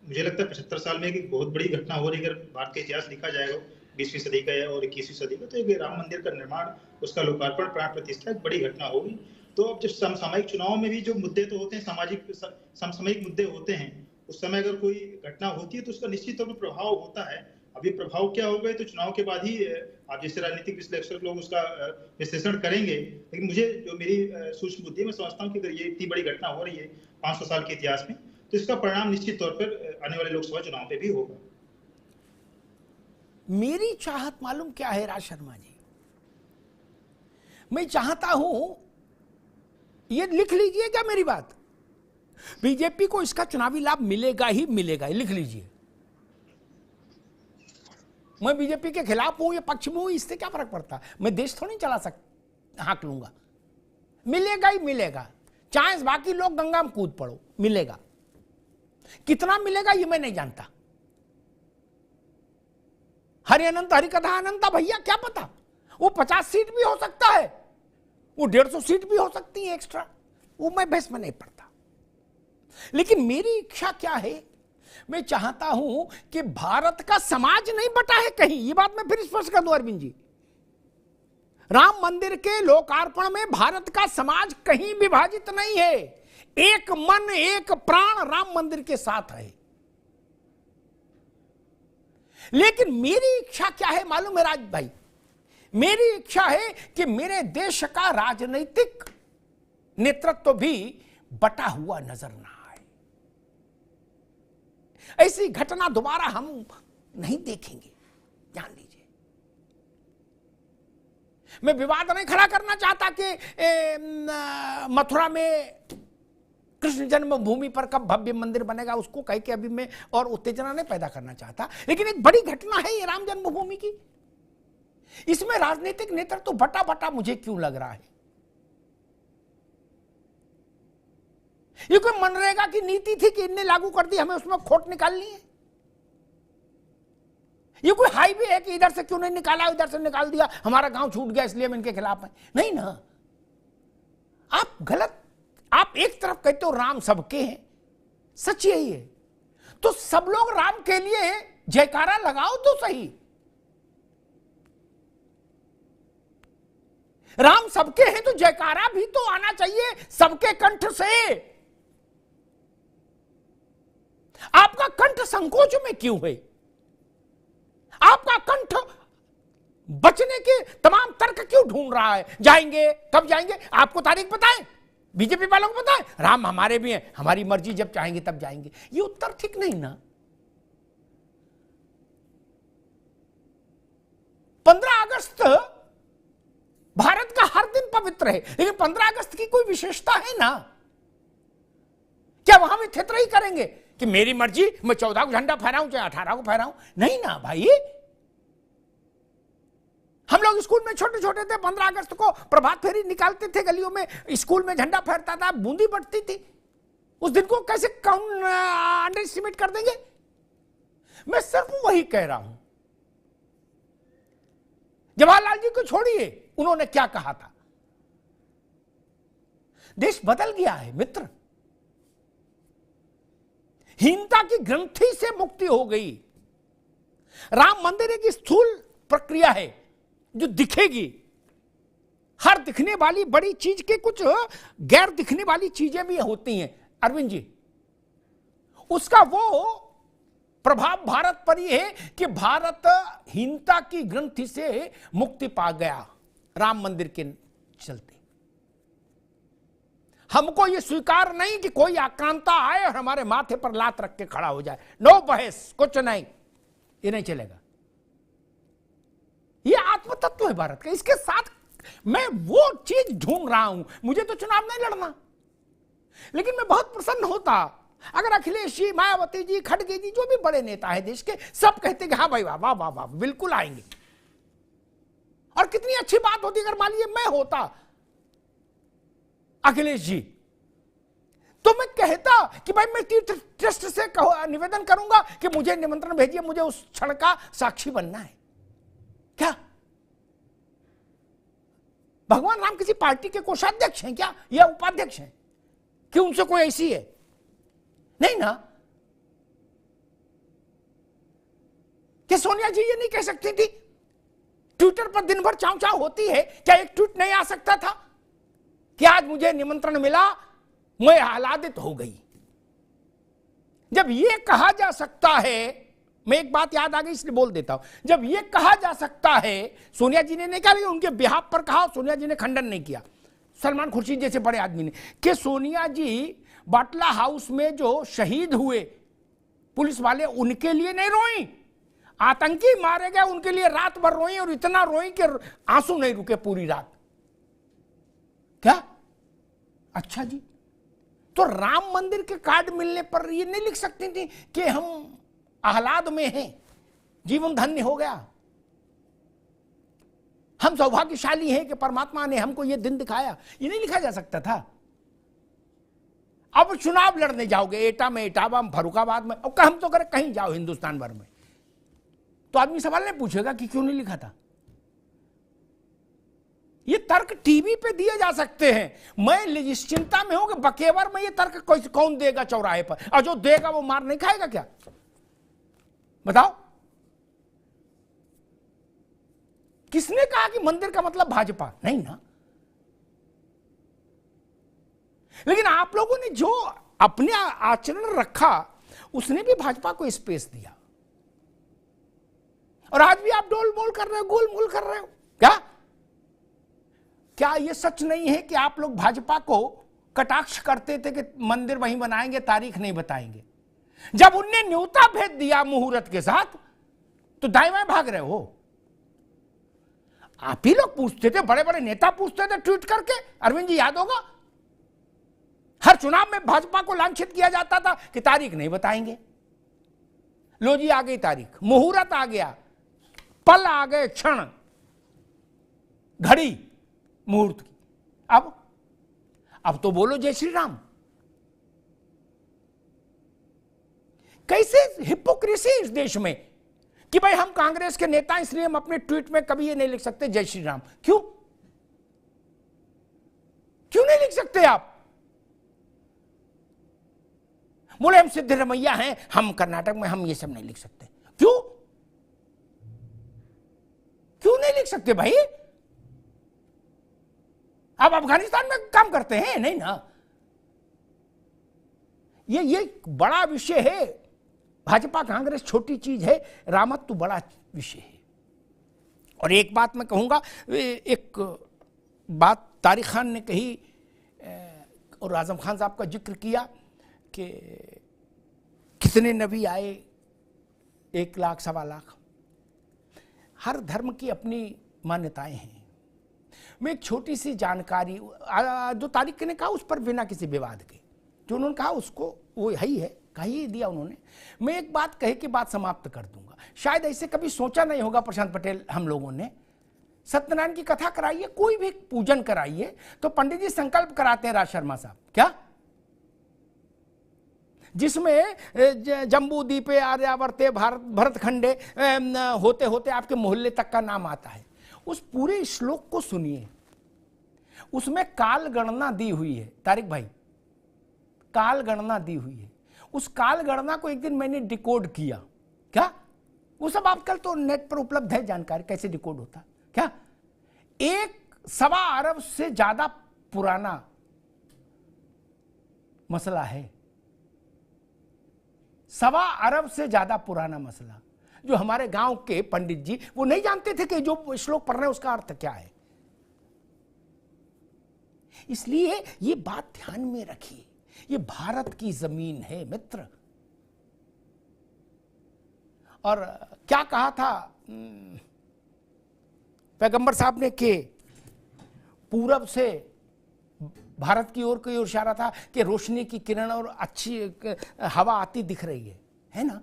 मुझे लगता है 75 साल में एक बहुत बड़ी घटना हो रही है, अगर भारत का इतिहास लिखा जाएगा 20वीं सदी का और 21वीं सदी का, तो एक राम मंदिर का निर्माण, उसका लोकार्पण, प्राण प्रतिष्ठा एक बड़ी घटना होगी। तो अब जब समसामयिक चुनाव में भी जो मुद्दे तो होते हैं, सामाजिक समसामयिक मुद्दे होते हैं, उस समय अगर कोई घटना होती है तो उसका निश्चित तौर पर प्रभाव होता है। अभी प्रभाव क्या होगा तो चुनाव के बाद ही आप जैसे राजनीतिक विश्लेषक लोग उसका विश्लेषण करेंगे। लेकिन मुझे जो मेरी सूक्ष्म बुद्धि में समझता हूँ कि अगर ये इतनी बड़ी घटना हो रही है 500 साल के इतिहास में, तो इसका परिणाम निश्चित तौर पर आने वाले लोकसभा चुनाव पे भी होगा। मेरी चाहत मालूम क्या है राज शर्मा जी? मैं चाहता हूं, ये लिख लीजिए क्या मेरी बात, बीजेपी को इसका चुनावी लाभ मिलेगा ही मिलेगा, लिख लीजिए। मैं बीजेपी के खिलाफ हूं या पक्ष में हूं, इससे क्या फर्क पड़ता? मैं देश थोड़ी चला सकता, हाँक लूंगा, मिलेगा ही मिलेगा, चाहे बाकी लोग गंगा में कूद पड़ो, मिलेगा। कितना मिलेगा ये मैं नहीं जानता। हरि अनंत हरि कथा अनंता, भैया क्या पता, वो 50 सीट भी हो सकता है, वो 150 सीट भी हो सकती है एक्स्ट्रा, वो मैं बहस में नहीं पड़ता। लेकिन मेरी इच्छा क्या है, मैं चाहता हूं कि भारत का समाज नहीं बटा है कहीं, ये बात मैं फिर स्पष्ट कर दूं अरविंद जी। राम मंदिर के लोकार्पण में भारत का समाज कहीं विभाजित नहीं है, एक मन एक प्राण राम मंदिर के साथ है। लेकिन मेरी इच्छा क्या है मालूम है राज भाई? मेरी इच्छा है कि मेरे देश का राजनीतिक नेतृत्व भी बटा हुआ नजर ना आए। ऐसी घटना दोबारा हम नहीं देखेंगे, जान लीजिए। मैं विवाद नहीं खड़ा करना चाहता कि मथुरा में कृष्ण जन्मभूमि पर कब भव्य मंदिर बनेगा उसको कह के अभी मैं और उत्तेजना नहीं पैदा करना चाहता, लेकिन एक बड़ी घटना है ये राम जन्मभूमि की। इसमें राजनीतिक नेतृत्व तो बटा बटा मुझे क्यों लग रहा है? ये कोई मनरेगा की नीति थी कि इनने लागू कर दी, हमें उसमें खोट निकालनी है? ये कोई हाईवे है कि इधर से क्यों नहीं निकाला, इधर से निकाल दिया, हमारा गांव छूट गया इसलिए हम इनके खिलाफ हैं? नहीं ना, आप गलत। आप एक तरफ कहते हो राम सबके हैं, सच यही है, तो सब लोग राम के लिए जयकारा लगाओ तो सही। राम सबके हैं तो जयकारा भी तो आना चाहिए सबके कंठ से। आपका कंठ संकोच में क्यों है? आपका कंठ बचने के तमाम तर्क क्यों ढूंढ रहा है? जाएंगे, कब जाएंगे? आपको तारीख पता है? बीजेपी वालों को पता है? राम हमारे भी हैं, हमारी मर्जी, जब चाहेंगे तब जाएंगे। ये उत्तर ठीक नहीं ना। 15 अगस्त भारत का हर दिन पवित्र है, लेकिन 15 अगस्त की कोई विशेषता है ना? क्या वहां भी थितरही करेंगे कि मेरी मर्जी, मैं 14 को झंडा फहराऊं चाहे 18 को फहराऊं? नहीं ना भाई। हम लोग स्कूल में छोटे छोटे थे, 15 अगस्त को प्रभात फेरी निकालते थे गलियों में, स्कूल में झंडा फहरता था, बूंदी बटती थी। उस दिन को कैसे कौन अंडर एस्टिमेट कर देंगे? मैं सिर्फ वही कह रहा हूं। जवाहरलाल जी को छोड़िए, उन्होंने क्या कहा था। देश बदल गया है मित्र, हीनता की ग्रंथि से मुक्ति हो गई। राम मंदिर एक स्थूल प्रक्रिया है जो दिखेगी। हर दिखने वाली बड़ी चीज के कुछ गैर दिखने वाली चीजें भी होती हैं अरविंद जी। उसका वो प्रभाव भारत पर ही है कि भारत हीनता की ग्रंथि से मुक्ति पा गया राम मंदिर के चलते। हमको यह स्वीकार नहीं कि कोई आक्रांता आए और हमारे माथे पर लात रख के खड़ा हो जाए। नो बहस, कुछ नहीं, ये नहीं चलेगा। ये आत्म तत्व है भारत का। इसके साथ मैं वो चीज ढूंढ रहा हूं। मुझे तो चुनाव नहीं लड़ना, लेकिन मैं बहुत प्रसन्न होता अगर अखिलेश जी, मायावती जी, खड़गे जी, जो भी बड़े नेता है देश के, सब कहते कि हाँ भाई वाह वाह वाह वाह बिल्कुल आएंगे। और कितनी अच्छी बात होती अगर मान लीजिए मैं होता अखिलेश जी, तो मैं कहता कि भाई मैं तीर्थ ट्रस्ट से निवेदन करूंगा कि मुझे निमंत्रण भेजिए, मुझे उस क्षण का साक्षी बनना है। क्या भगवान राम किसी पार्टी के कोषाध्यक्ष हैं क्या, या उपाध्यक्ष हैं कि उनसे कोई ऐसी है? नहीं ना। क्या सोनिया जी ये नहीं कह सकती थी? ट्विटर पर दिन भर चाव चाव होती है, क्या एक ट्वीट नहीं आ सकता था कि आज मुझे निमंत्रण मिला, मैं आह्लादित हो गई? जब ये कहा जा सकता है, मैं एक बात याद आ गई इसलिए बोल देता हूं, जब ये कहा जा सकता है, सोनिया जी ने नहीं कहा, उनके बिहाफ पर कहा, सोनिया जी ने खंडन नहीं किया, सलमान खुर्शीद जैसे बड़े आदमी ने, कि सोनिया जी बाटला हाउस में जो शहीद हुए पुलिस वाले, उनके लिए नहीं रोई, आतंकी मारे गए उनके लिए रात भर रोई, और इतना रोई कि आंसू नहीं रुके पूरी रात। क्या? अच्छा जी, तो राम मंदिर के कार्ड मिलने पर ये नहीं लिख सकती थी कि हम आह्लाद में हैं, जीवन धन्य हो गया, हम सौभाग्यशाली हैं कि परमात्मा ने हमको ये दिन दिखाया? ये नहीं लिखा जा सकता था? अब चुनाव लड़ने जाओगे एटा में, इटावा में, फरुखाबाद में, और हम तो करे कहीं जाओ हिंदुस्तान भर में, तो आदमी सवाल नहीं पूछेगा कि क्यों नहीं लिखा था। ये तर्क टीवी पे दिए जा सकते हैं। मैं इस चिंता में हूं कि बकेवर में ये तर्क कौन देगा चौराहे पर, और जो देगा वो मार नहीं खाएगा क्या? बताओ, किसने कहा कि मंदिर का मतलब भाजपा? नहीं ना। लेकिन आप लोगों ने जो अपने आचरण रखा, उसने भी भाजपा को स्पेस दिया, और आज भी आप डोल मोल कर रहे हो, गोल मोल कर रहे हो। क्या ये सच नहीं है कि आप लोग भाजपा को कटाक्ष करते थे कि मंदिर वहीं बनाएंगे, तारीख नहीं बताएंगे? जब उनने न्योता भेज दिया मुहूर्त के साथ, तो दाएं बाएं भाग रहे हो। आप ही लोग पूछते थे, बड़े बड़े नेता पूछते थे ट्वीट करके, अरविंद जी याद होगा, हर चुनाव में भाजपा को लांछित किया जाता था कि तारीख नहीं बताएंगे। लो जी आ गई तारीख, मुहूर्त आ गया, पल आ गए, क्षण, घड़ी मुहूर्त की। अब तो बोलो जय श्री राम। कैसे हिपोक्रेसी इस देश में कि भाई हम कांग्रेस के नेता इसलिए हम अपने ट्वीट में कभी ये नहीं लिख सकते जय श्री राम। क्यों नहीं लिख सकते आप? बोले हम सिद्धरमैया हैं, हम कर्नाटक में, हम ये सब नहीं लिख सकते। क्यों नहीं लिख सकते भाई? आप अफगानिस्तान में काम करते हैं नहीं ना? ये बड़ा विषय है। भाजपा कांग्रेस छोटी चीज है, रामत्व बड़ा विषय है। और एक बात मैं कहूंगा, एक बात तारिक खान ने कही और आजम खान साहब का जिक्र किया कि कितने नबी आए, 1 लाख, 1.25 लाख। हर धर्म की अपनी मान्यताएं हैं। मैं एक छोटी सी जानकारी, जो तारिक ने कहा उस पर बिना किसी विवाद के, जो उन्होंने कहा उसको वो है, कह ही दिया उन्होंने। मैं एक बात कहे कि बात समाप्त कर दूंगा। शायद ऐसे कभी सोचा नहीं होगा प्रशांत पटेल हम लोगों ने। सत्यनारायण की कथा कराइए, कोई भी पूजन कराइए, तो पंडित जी संकल्प कराते हैं, राज शर्मा साहब, क्या जिसमें जम्बू द्वीपे आर्यावर्ते भरतखंडे होते होते आपके मोहल्ले तक का नाम आता है। उस पूरे श्लोक को सुनिए, उसमें काल गणना दी हुई है तारिक भाई, काल गणना दी हुई है। उस काल गणना को एक दिन मैंने डिकोड किया। क्या वो सब आजकल तो नेट पर उपलब्ध है जानकारी कैसे डिकोड होता। क्या 1.25 अरब से ज्यादा पुराना मसला है, 1.25 अरब से ज्यादा पुराना मसला, जो हमारे गांव के पंडित जी वो नहीं जानते थे कि जो श्लोक पढ़ रहे हैं उसका अर्थ क्या है। इसलिए ये बात ध्यान में रखिए, ये भारत की जमीन है मित्र। और क्या कहा था पैगंबर साहब ने कि पूरब से भारत की ओर की ओर इशारा था कि रोशनी की किरण और अच्छी हवा आती दिख रही है ना?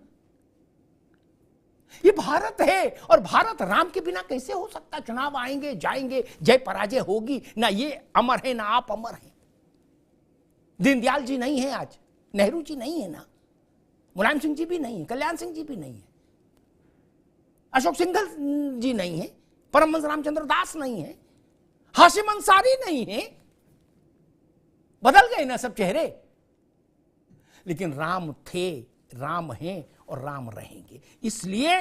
ये भारत है, और भारत राम के बिना कैसे हो सकता? चुनाव आएंगे जाएंगे, जय पराजय होगी ना। ये अमर है ना आप अमर हैं। दीनदयाल जी नहीं है आज, नेहरू जी नहीं है ना, मुलायम सिंह जी भी नहीं है, कल्याण सिंह जी भी नहीं है, अशोक सिंघल जी नहीं है, परमहंस रामचंद्र दास नहीं है, हाशिम अंसारी नहीं है। बदल गए ना सब चेहरे, लेकिन राम थे, राम हैं और राम रहेंगे। इसलिए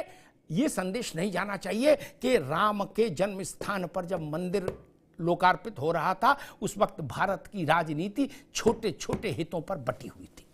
यह संदेश नहीं जाना चाहिए कि राम के जन्म स्थान पर जब मंदिर लोकार्पित हो रहा था उस वक्त भारत की राजनीति छोटे छोटे हितों पर बटी हुई थी।